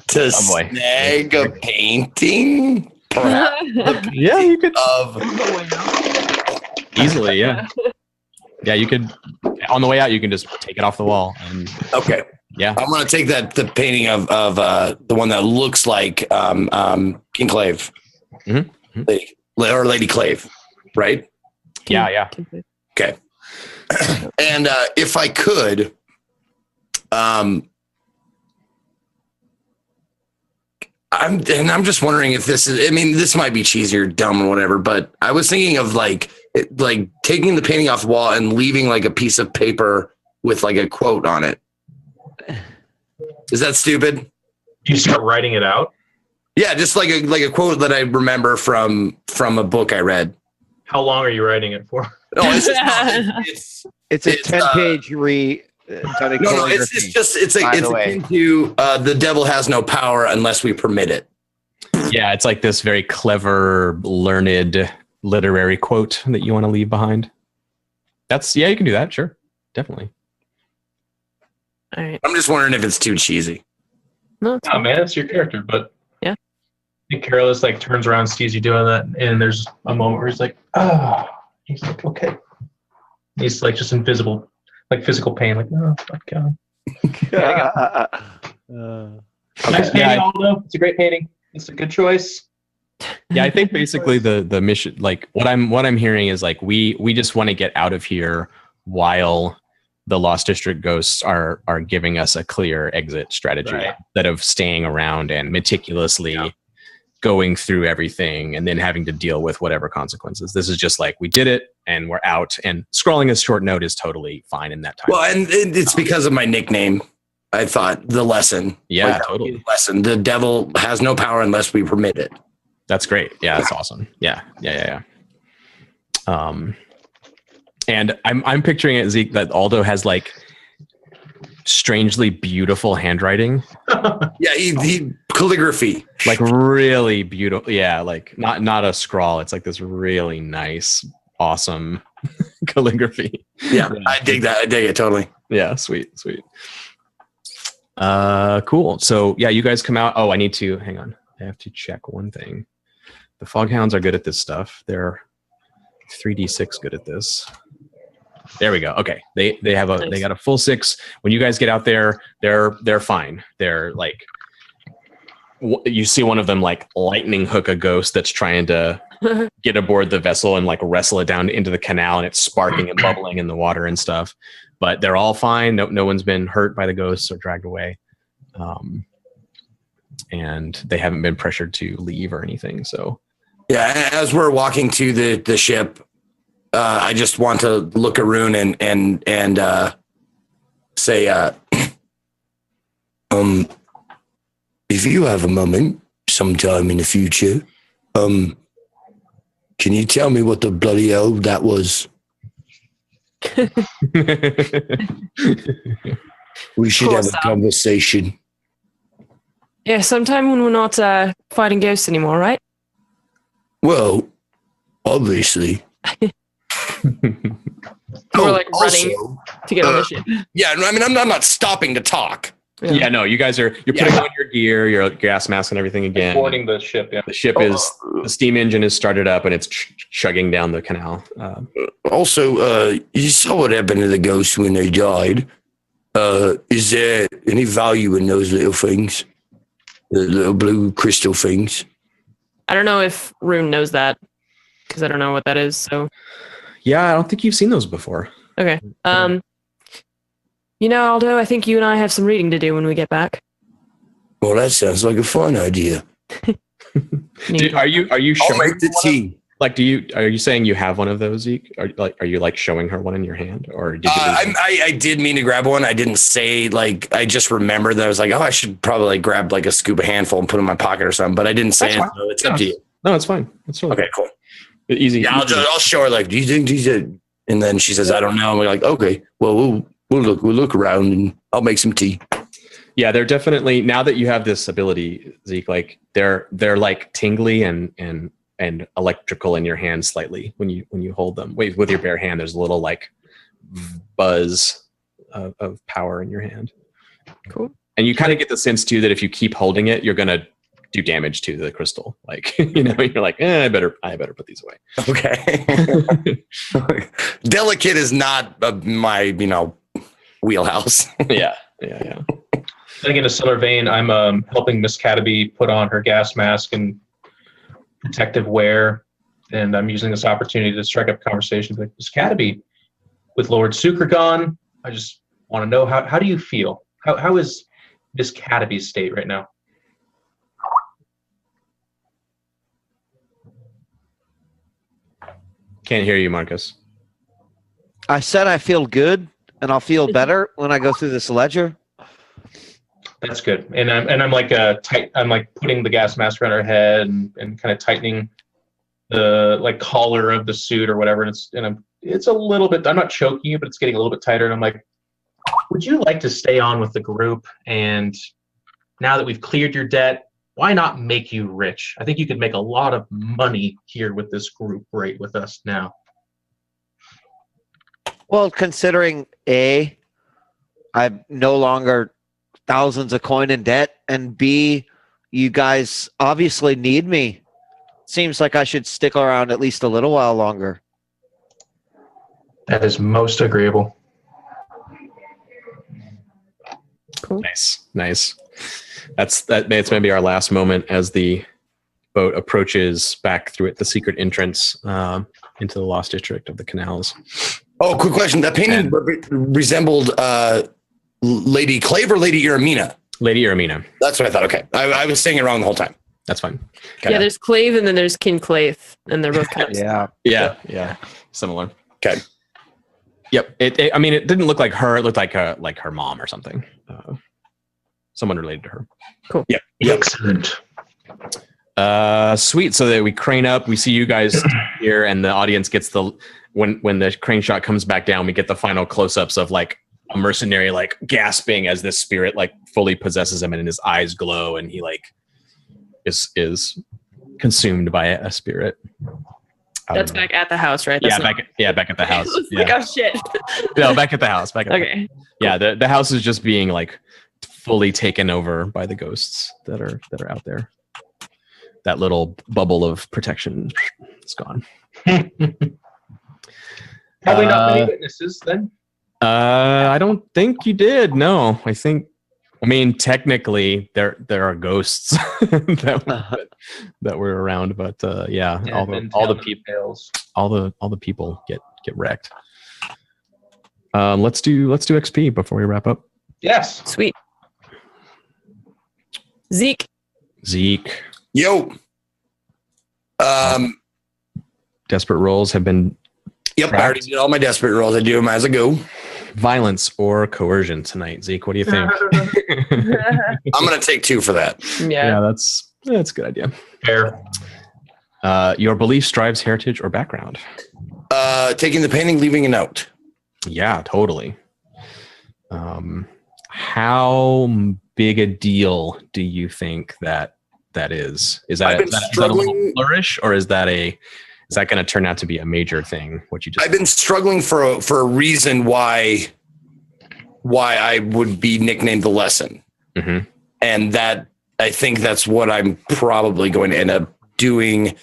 to snag a painting? Yeah, you could. Easily, yeah. Yeah, you could. On the way out, you can just take it off the wall. And okay. Yeah, I'm gonna take the painting of the one that looks like enclave, or Lady Clave, right? Yeah. Okay. And if I could, I'm just wondering if this is. I mean, this might be cheesy or dumb or whatever, but I was thinking of like taking the painting off the wall and leaving like a piece of paper with like a quote on it. Is that stupid? You start writing it out? Yeah, just like a quote that I remember from a book I read. How long are you writing it for? No, it's a 10-page No, it's akin to the devil has no power unless we permit it. Yeah, it's like this very clever, learned literary quote that you want to leave behind. You can do that. Sure, definitely. All right. I'm just wondering if it's too cheesy. No, man, it's your character, but yeah. I think Careless like turns around, sees you doing that, and there's a moment where he's like, "Oh," he's like, "Okay." He's like just invisible, like physical pain, like, "Oh, my God." Nice painting, Aldo. It's a great painting. It's a good choice. Yeah, I think basically the mission, like what I'm hearing is like we just want to get out of here while the Lost District ghosts are giving us a clear exit strategy instead of staying around and meticulously going through everything and then having to deal with whatever consequences. This is just like, we did it and we're out, and scrolling a short note is totally fine in that time. Well, and it's because of my nickname. I thought the lesson. Yeah, totally. The lesson. The devil has no power unless we permit it. That's great. Yeah, that's awesome. Yeah. And I'm picturing it, Zeke, that Aldo has like strangely beautiful handwriting. Yeah, he calligraphy. Like really beautiful. Yeah, like not a scrawl. It's like this really nice, awesome calligraphy. Yeah, I dig that. I dig it totally. Yeah, sweet. Cool. So yeah, you guys come out. Oh, I have to check one thing. The Foghounds are good at this stuff. They're 3d6 good at this. There we go. Okay. They got a full 6. When you guys get out there, they're fine. They're like, you see one of them like lightning hook a ghost that's trying to get aboard the vessel and like wrestle it down into the canal, and it's sparking and bubbling in the water and stuff. But they're all fine. No one's been hurt by the ghosts or dragged away. And they haven't been pressured to leave or anything. So yeah, as we're walking to the ship, I just want to look at Rune and say, if you have a moment sometime in the future, can you tell me what the bloody hell that was? We should have a conversation. Yeah, sometime when we're not fighting ghosts anymore, right? Well, obviously. We're like running to get on the ship. Yeah, I mean, I'm not stopping to talk. Yeah, no, you're putting on your gear, your gas mask and everything again. Boarding the ship, yeah. The ship the steam engine is started up and it's chugging down the canal. Also, you saw what happened to the ghosts when they died. Is there any value in those little things? The little blue crystal things? I don't know if Rune knows that, because I don't know what that is, so. Yeah, I don't think you've seen those before. Okay. Aldo, I think you and I have some reading to do when we get back. Well, that sounds like a fun idea. Dude, are you I'll showing make the tea. Like, are you saying you have one of those, Zeke? Are you like showing her one in your hand, or did you? I did mean to grab one. I didn't say, like, I just remembered that I was like, oh, I should probably like grab like a scoop of handful and put it in my pocket or something. But I didn't say it. So it's up to you. No, it's fine. It's totally okay. Cool. Easy. Yeah, I'll show her like, do you think these are? And then she says, I don't know. And we're like, okay, well, we'll look around and I'll make some tea. Yeah, they're definitely, now that you have this ability, Zeke, like they're like tingly and electrical in your hand slightly when you hold them. With your bare hand, there's a little like buzz of power in your hand. Cool. And you kind of get the sense too that if you keep holding it, you're gonna do damage to the crystal. Like, you're like, I better put these away. Okay. Delicate is not my wheelhouse. Yeah. I think in a similar vein, I'm helping Miss Cataby put on her gas mask and protective wear, and I'm using this opportunity to strike up conversations like, Miss Cataby, with Lord Suker gone, I just want to know how do you feel? How is Miss Cataby's state right now? Can't hear you, Marcus. I said I feel good, and I'll feel better when I go through this ledger. That's good. And I'm like I'm like putting the gas mask around her head and kind of tightening the like collar of the suit or whatever. And it's a little bit, I'm not choking you, but it's getting a little bit tighter. And I'm like, would you like to stay on with the group? And now that we've cleared your debt, why not make you rich? I think you could make a lot of money here with this group right with us now. Well, considering I'm no longer thousands of coin in debt, and B, you guys obviously need me. Seems like I should stick around at least a little while longer. That is most agreeable. Cool. Nice. It's maybe our last moment as the boat approaches back through the secret entrance into the Lost District of the canals. Oh, quick question. That painting resembled Lady Clave or Lady Iramina? Lady Iramina. That's what I thought. Okay. I was saying it wrong the whole time. That's fine. Yeah, there's Clave and then there's Kinclaith, and they're both kind of Yeah. Similar. Okay. Yep. I mean, it didn't look like her. It looked like her mom or something. Someone related to her. Cool. Yep. Excellent. Sweet. So that we crane up, we see you guys here, and the audience gets when the crane shot comes back down, we get the final close-ups of like a mercenary like gasping as this spirit like fully possesses him, and his eyes glow, and he like is consumed by a spirit. That's back at the house, right? Back at the house. Like, oh shit. No, back at the house. Okay. Yeah, the house is just being like fully taken over by the ghosts that are out there. That little bubble of protection is gone. Probably not many witnesses then. I don't think you did. No, I mean, technically, there are ghosts that were around, but all the people get wrecked. Let's do XP before we wrap up. Yes. Sweet. Zeke. Yo. Desperate rolls have been. Yep, cracked. I already did all my desperate rolls. I do them as I go. Violence or coercion tonight, Zeke? What do you think? I'm gonna take 2 for that. Yeah. That's a good idea. Fair. Your belief strives heritage or background. Taking the painting, leaving a note. Yeah, totally. How big a deal do you think that is? Is that a little flourish, or is that going to turn out to be a major thing? What you just? I've been struggling for a reason why I would be nicknamed the lesson, and that I think that's what I'm probably going to end up doing.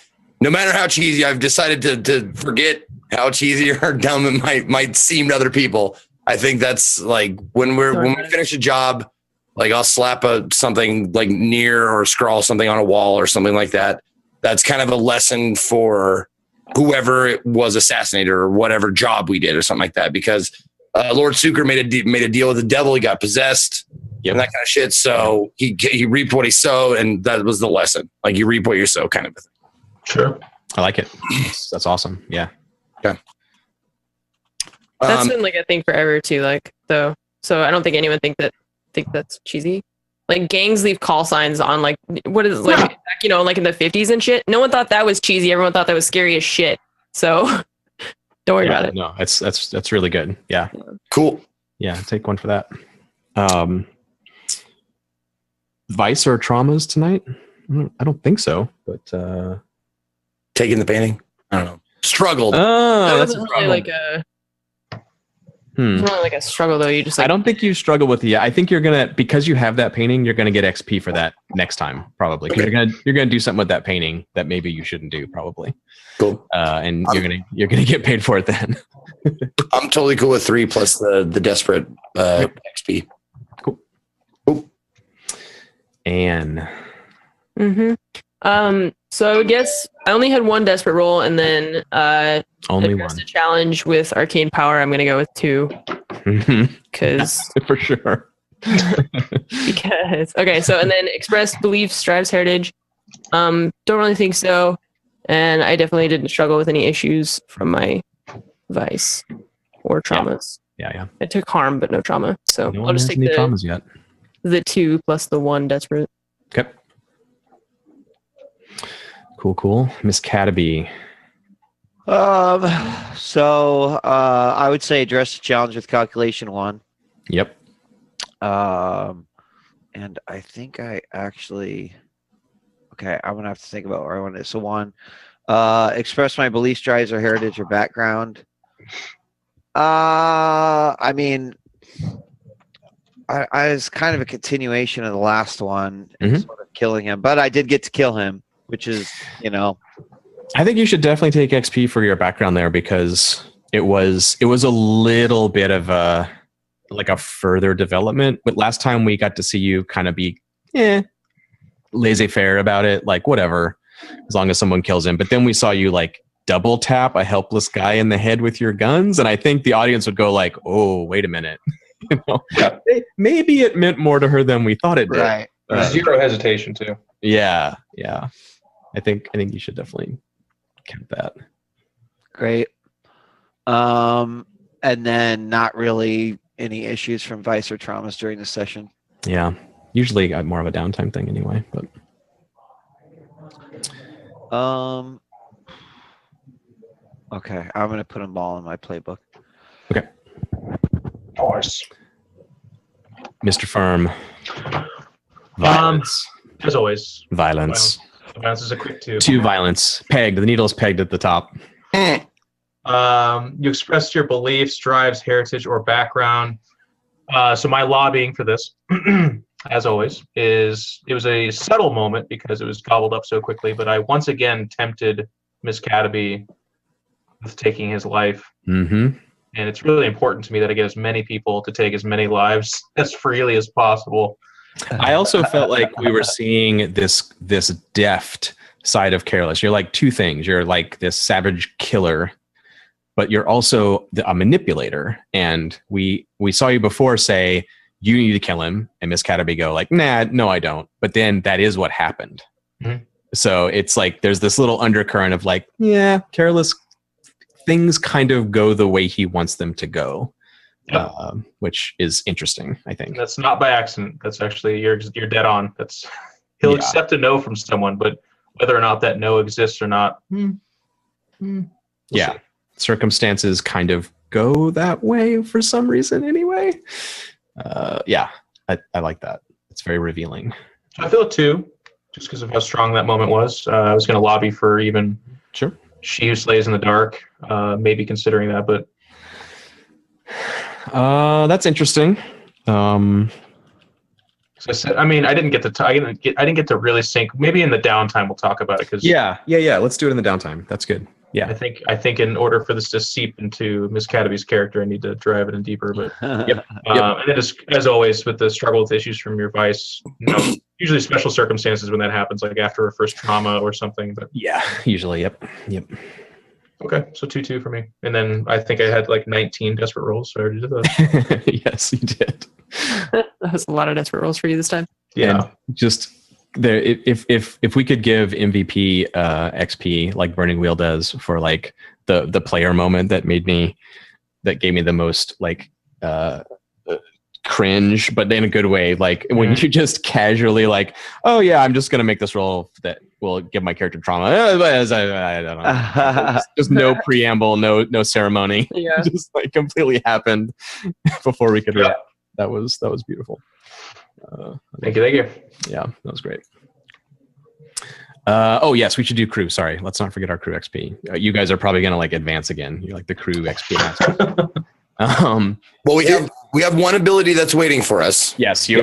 No matter how cheesy, I've decided to forget how cheesy or dumb it might seem to other people. I think that's like when we finish a job, like I'll slap something like near or scrawl something on a wall or something like that. That's kind of a lesson for whoever it was assassinated or whatever job we did or something like that. Because Lord Suker made a deal with the devil. He got possessed and that kind of shit. So he reaped what he sowed, and that was the lesson. Like you reap what you sow, kind of a thing. Sure. I like it. That's awesome. Yeah. Okay. That's been like a thing forever too. Like though, so I don't think anyone think that's cheesy. Like gangs leave call signs on like what is like back, like in the 50s and shit. No one thought that was cheesy. Everyone thought that was scary as shit. So don't worry about it. No, that's really good. Yeah. Cool. Yeah, take one for that. Vice or traumas tonight? I don't think so, but taking the painting. I don't know. Struggled. Oh, that's really like a. It's not like a struggle though. You just like, I don't think you struggle with the. I think you're gonna, because you have that painting, you're gonna get XP for that next time probably. Because you're gonna do something with that painting that maybe you shouldn't do probably. Cool. And you're gonna get paid for it then. I'm totally cool with 3 plus the desperate XP. Cool. And. So I guess I only had 1 desperate roll, and then only addressed one. a challenge with arcane power. I'm gonna go with 2 because for sure. Because okay, so and then express belief strives heritage. Don't really think so, and I definitely didn't struggle with any issues from my vice or traumas. Yeah. I took harm, but no trauma. So No I'll one just has take any traumas yet. the 2 plus the 1 desperate. Okay. Cool. Miss Cataby. So I would say address the challenge with calculation 1. Yep. And I think I actually. Okay, I'm gonna have to think about where I want it. So 1, express my beliefs, drives, or heritage or background. I mean, I was kind of a continuation of the last one, and sort of killing him, but I did get to kill him, which is, I think you should definitely take XP for your background there, because it was a little bit of a further development. But last time we got to see you kind of be laissez-faire about it, like whatever, as long as someone kills him. But then we saw you like double tap a helpless guy in the head with your guns, and I think the audience would go like, "Oh, wait a minute." Maybe it meant more to her than we thought it did. Right. Zero hesitation too. Yeah. I think you should definitely count that. Great. And then not really any issues from Vice or traumas during the session. Yeah. Usually more of a downtime thing anyway, but okay, I'm gonna put them all in my playbook. okay. Horse. Mr. Firm. Violence. As always, Violence. violence is a quick 2. 2 violence. Pegged. The needle is pegged at the top. You expressed your beliefs, drives, heritage, or background. So my lobbying for this, as always, is it was a subtle moment because it was gobbled up so quickly, but I once again tempted Miss Cataby with taking his life. Mm-hmm. And it's really important to me that I get as many people to take as many lives as freely as possible. I also felt like we were seeing this deft side of Careless. You're like 2 things. You're like this savage killer, but you're also a manipulator. And we saw you before say, you need to kill him. And Miss Cataby go like, nah, no, I don't. But then that is what happened. Mm-hmm. So it's like there's this little undercurrent of like, yeah, Careless things kind of go the way he wants them to go. Yep. Which is interesting, I think. That's not by accident. That's actually you're dead on. He'll accept a no from someone, but whether or not that no exists or not, we'll see. Circumstances kind of go that way for some reason anyway. I like that. It's very revealing. I feel it too, just because of how strong that moment was. I was going to lobby for even Sure. She Who Slays in the Dark, maybe considering that, but that's interesting. I said, I mean, I didn't get to really sink. Maybe in the downtime we'll talk about it because yeah. Let's do it in the downtime. That's good. Yeah. I think in order for this to seep into Miss Cataby's character, I need to drive it in deeper. But Yep. and then as always with the struggle with issues from your vice, usually special circumstances when that happens, like after a first trauma or something. But Yeah. Usually. Yep. okay, so 2-2 for me, and then I think I had like 19 desperate rolls, so I already did those. Yes, you did. That was a lot of desperate rolls for you this time. Yeah. And just there, if we could give MVP XP like Burning Wheel does for like the player moment that gave me the most like cringe, but in a good way. Like when you just casually like, oh yeah, I'm just gonna make this roll that will give my character trauma. I don't know. Just no preamble, no ceremony. Yeah. Just like completely happened before we could react. That was beautiful. Thank you. Yeah, that was great. Oh yes, we should do crew. Sorry, let's not forget our crew XP. You guys are probably gonna like advance again. You're like the crew XP. Well, we have one ability that's waiting for us. Yes, you've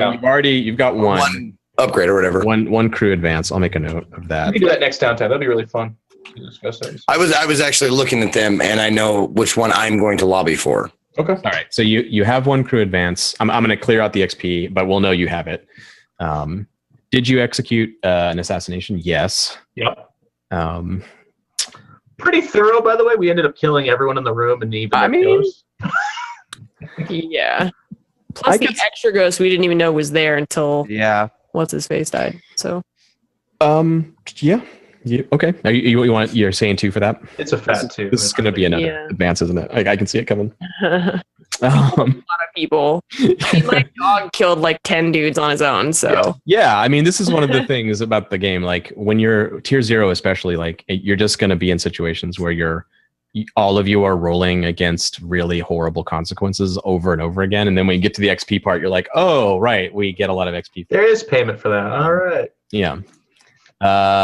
got one upgrade or whatever. One crew advance. I'll make a note of that. We can do that next downtime. That'd be really fun to discuss that. I was actually looking at them, and I know which one I'm going to lobby for. Okay. All right. So you have one crew advance. I'm going to clear out the XP, but we'll know you have it. Did you execute an assassination? Yes. Yep. Um, Pretty thorough, by the way. We ended up killing everyone in the room, and even I mean, ghost. Yeah. Plus the extra ghost we didn't even know was there until what's his face died. So. Yeah. Okay. You're saying 2 for that? It's a fat 2. This is going to be another advance, isn't it? Like I can see it coming. A lot of people. I mean, my dog killed like 10 dudes on his own. So yeah, I mean, this is one of the things about the game. Like when you're tier 0, especially, like you're just going to be in situations where all of you are rolling against really horrible consequences over and over again. And then when you get to the XP part, you're like, oh, right, we get a lot of XP. There is payment for that. All right. Yeah.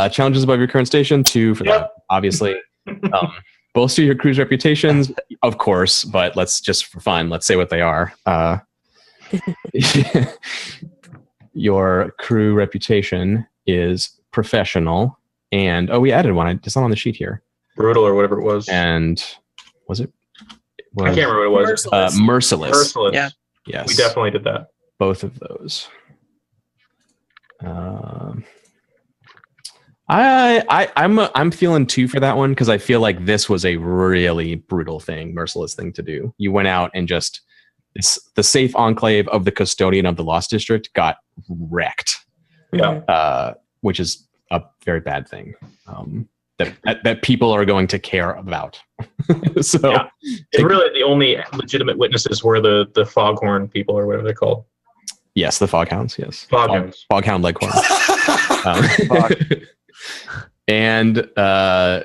Challenges above your current station, 2 for that, obviously. Bolster your crew's reputations, of course, but let's just for fun, let's say what they are. Your crew reputation is professional, and we added one. It's not on the sheet here. Brutal or whatever it was. And was it? I can't remember what it was. Merciless. Merciless. Yeah. Yes. We definitely did that. Both of those. I'm feeling 2 for that one because I feel like this was a really brutal thing, merciless thing to do. You went out and just the safe enclave of the custodian of the Lost District got wrecked. Yeah. which is a very bad thing. That people are going to care about. So yeah. And really the only legitimate witnesses were the foghorn people or whatever they're called. Yes, the foghounds. Yes, Foghounds. Foghound Leghorn. And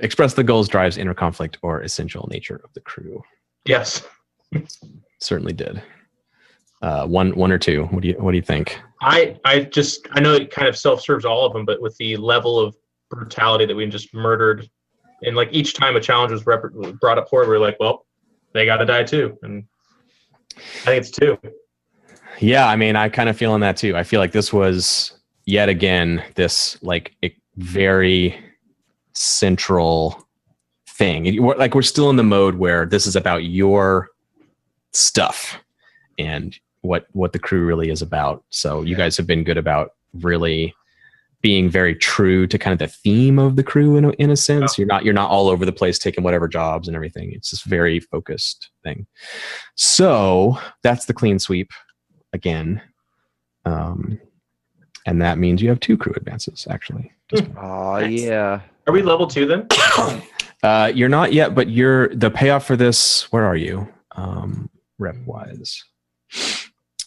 express the goals, drives, inner conflict, or essential nature of the crew. Yes, certainly did. One or two. What do you think? I know it kind of self-serves all of them, but with the level of brutality that we just murdered, and like each time a challenge was brought up forward, we were like, well, they got to die too, and I think it's 2. Yeah, I mean, I kind of feel in that too. I feel like this was yet again this like a very central thing. We're still in the mode where this is about your stuff and what the crew really is about. So you guys have been good about really being very true to kind of the theme of the crew in a sense. You're not all over the place taking whatever jobs and everything. It's just very focused thing. So that's the clean sweep again. And that means you have 2 crew advances actually. Oh yeah. Are we level 2 then? You're not yet, but the payoff for this. Where are you? Rep wise,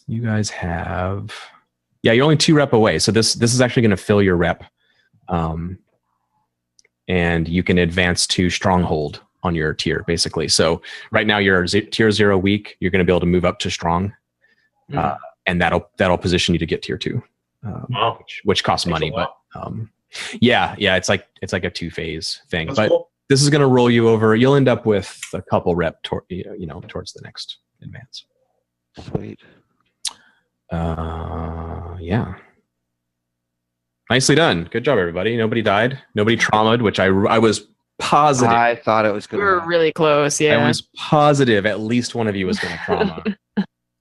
you guys have. Yeah, you're only 2 rep away. So this is actually going to fill your rep, and you can advance to stronghold on your tier basically. So right now you're tier 0 weak. You're going to be able to move up to strong, and that'll position you to get tier 2, Wow. which costs money, but. Yeah, it's like a 2-phase thing. That's but cool. This is going to roll you over. You'll end up with a couple rep towards the next advance. Sweet. Yeah. Nicely done. Good job, everybody. Nobody died. Nobody traumaed, which I was positive. I thought it was We going were really close. Yeah. I was positive at least one of you was going to trauma.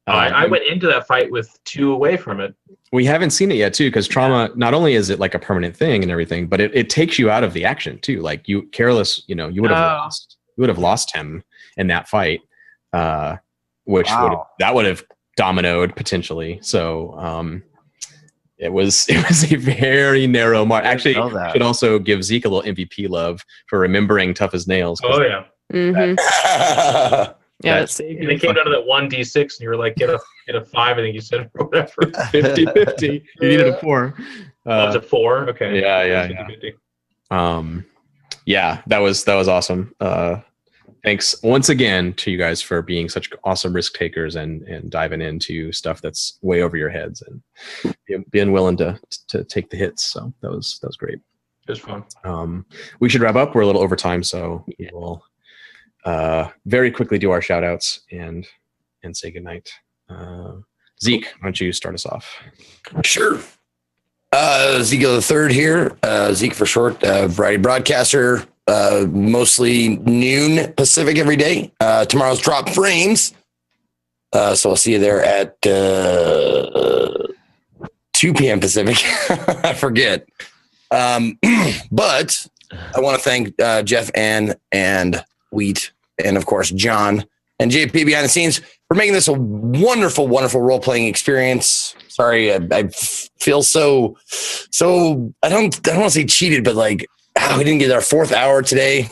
I went into that fight with 2 away from it. We haven't seen it yet, too, because trauma, not only is it like a permanent thing and everything, but it takes you out of the action, too. Like you careless, you would have lost him in that fight, which would have dominoed potentially. So it was a very narrow mark. Actually, I should also give Zeke a little MVP love for remembering tough as nails. Oh yeah. Mm-hmm. Yeah, that's and they came down to that 1d6, and you were like, get a 5, I think you said, or whatever. 50-50. You needed a 4. It's a 4? Okay. Yeah. 50-50. Yeah, that was awesome. Thanks once again to you guys for being such awesome risk takers and diving into stuff that's way over your heads and being willing to take the hits. So that was great. It was fun. We should wrap up. We're a little over time, so we will very quickly do our shout outs and say goodnight. Zeke, why don't you start us off? Sure. Zeke the third here. Zeke for short. Variety broadcaster. Mostly noon Pacific every day. Tomorrow's drop frames. So I'll see you there at 2 p.m. Pacific. I forget. But I want to thank Jeff, Ann, and Wheat, and of course John and JP behind the scenes for making this a wonderful, wonderful role-playing experience. Sorry, I feel so. I don't want to say cheated, but like, we didn't get our 4th hour today.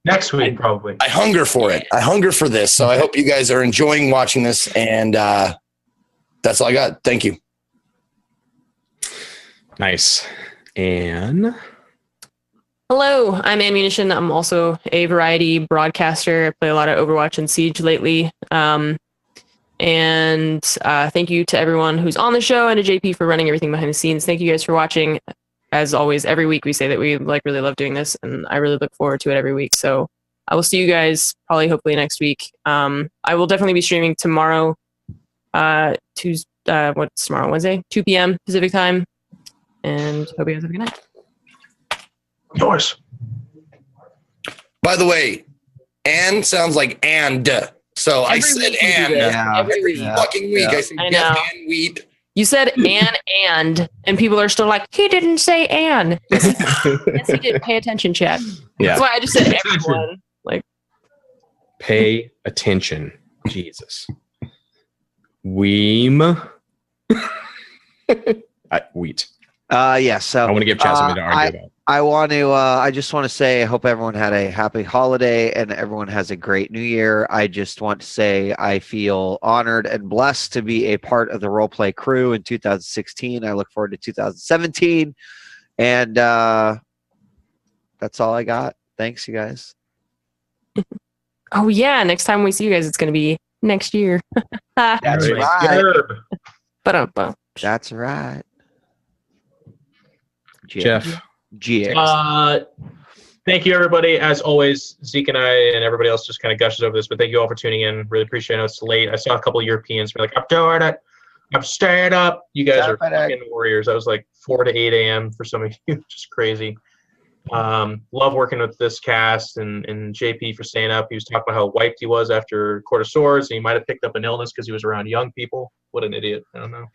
Next week, probably. I hunger for it. I hunger for this. So I hope you guys are enjoying watching this, and that's all I got. Thank you. Nice. And hello, I'm AnneMunition. I'm also a variety broadcaster. I play a lot of Overwatch and Siege lately. And thank you to everyone who's on the show and to JP for running everything behind the scenes. Thank you guys for watching. As always, every week we say that we really love doing this, and I really look forward to it every week. So I will see you guys hopefully next week. I will definitely be streaming tomorrow. What's tomorrow? Wednesday, 2 p.m. Pacific time. And hope you guys have a good night. Yours. By the way, Ann sounds like and. So I said and every fucking week. I said Jeff and Wheat. You said and people are still like, he didn't say and. Yes, he did. Pay attention, chat. Yeah. That's why I just said everyone. Like, pay attention. Jesus. Weem. Wheat. Yes. So I want to give Chad something to argue about. I want to. I just want to say I hope everyone had a happy holiday and everyone has a great New Year. I just want to say I feel honored and blessed to be a part of the RollPlay crew in 2016. I look forward to 2017, and that's all I got. Thanks, you guys. Oh yeah, next time we see you guys, it's gonna be next year. That's All right. But That's right. Jeff. GX. Thank you, everybody. As always, Zeke and I and everybody else just kind of gushes over this, but thank you all for tuning in. Really appreciate it. I know it's late. I saw a couple of Europeans be like, I'm doing it. I'm staying up. You guys are fucking warriors. I was like 4 to 8 a.m. for some of you. Just crazy. Love working with this cast and JP for staying up. He was talking about how wiped he was after Court of Swords, and he might have picked up an illness because he was around young people. What an idiot. I don't know.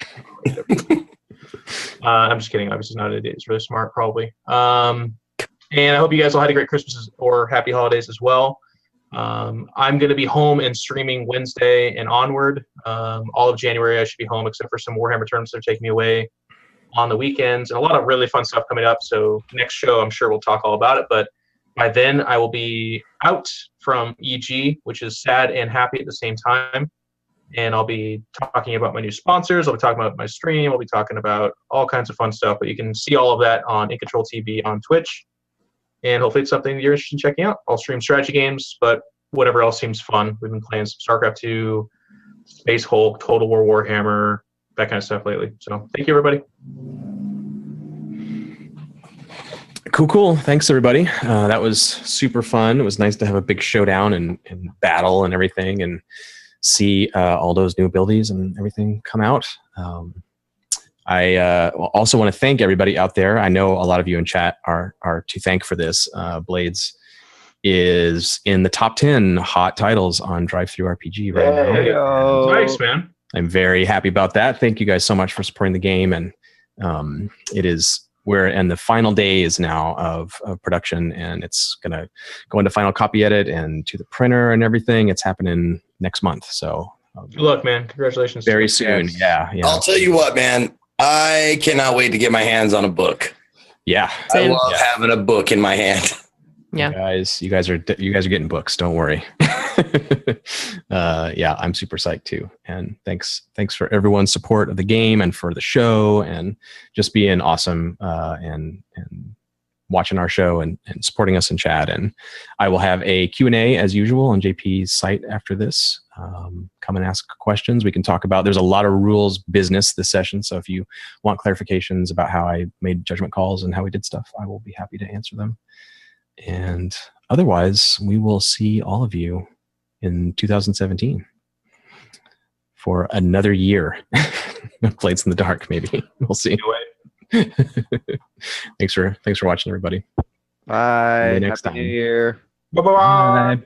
I'm just kidding. Obviously, he's not an idiot. He's really smart, probably. And I hope you guys all had a great Christmas or happy holidays as well. I'm going to be home and streaming Wednesday and onward. All of January, I should be home, except for some Warhammer tournaments that are taking me away on the weekends, and a lot of really fun stuff coming up. So next show, I'm sure we'll talk all about it. But by then, I will be out from EG, which is sad and happy at the same time. And I'll be talking about my new sponsors. I'll be talking about my stream. I'll be talking about all kinds of fun stuff. But you can see all of that on iNcontroLtv on Twitch. And hopefully it's something you're interested in checking out. I'll stream strategy games, but whatever else seems fun. We've been playing some StarCraft 2, Space Hulk, Total War Warhammer, that kind of stuff lately. So thank you, everybody. Cool. Thanks, everybody. That was super fun. It was nice to have a big showdown and battle and everything and see all those new abilities and everything come out. I also want to thank everybody out there. I know a lot of you in chat are to thank for this. Blades is in the top 10 hot titles on DriveThruRPG right now. Nice, man. I'm very happy about that. Thank you guys so much for supporting the game. And we're in the final days now of production, and it's going to go into final copy edit and to the printer and everything. It's happening next month. So good luck, man. Congratulations. Very soon. Yeah. I'll tell you what, man. I cannot wait to get my hands on a book. Yeah. Same. I love having a book in my hand. Yeah. You guys are getting books. Don't worry. Yeah, I'm super psyched too. And thanks for everyone's support of the game and for the show and just being awesome and watching our show and supporting us in chat. And I will have a Q&A as usual on JP's site after this. Come and ask questions. We can talk about, there's a lot of rules business this session. So if you want clarifications about how I made judgment calls and how we did stuff, I will be happy to answer them. And otherwise, we will see all of you in 2017 for another year of Blades in the Dark, maybe. We'll see. Thanks for watching, everybody. Bye. Next Happy time. New Year. Bye-bye. Bye.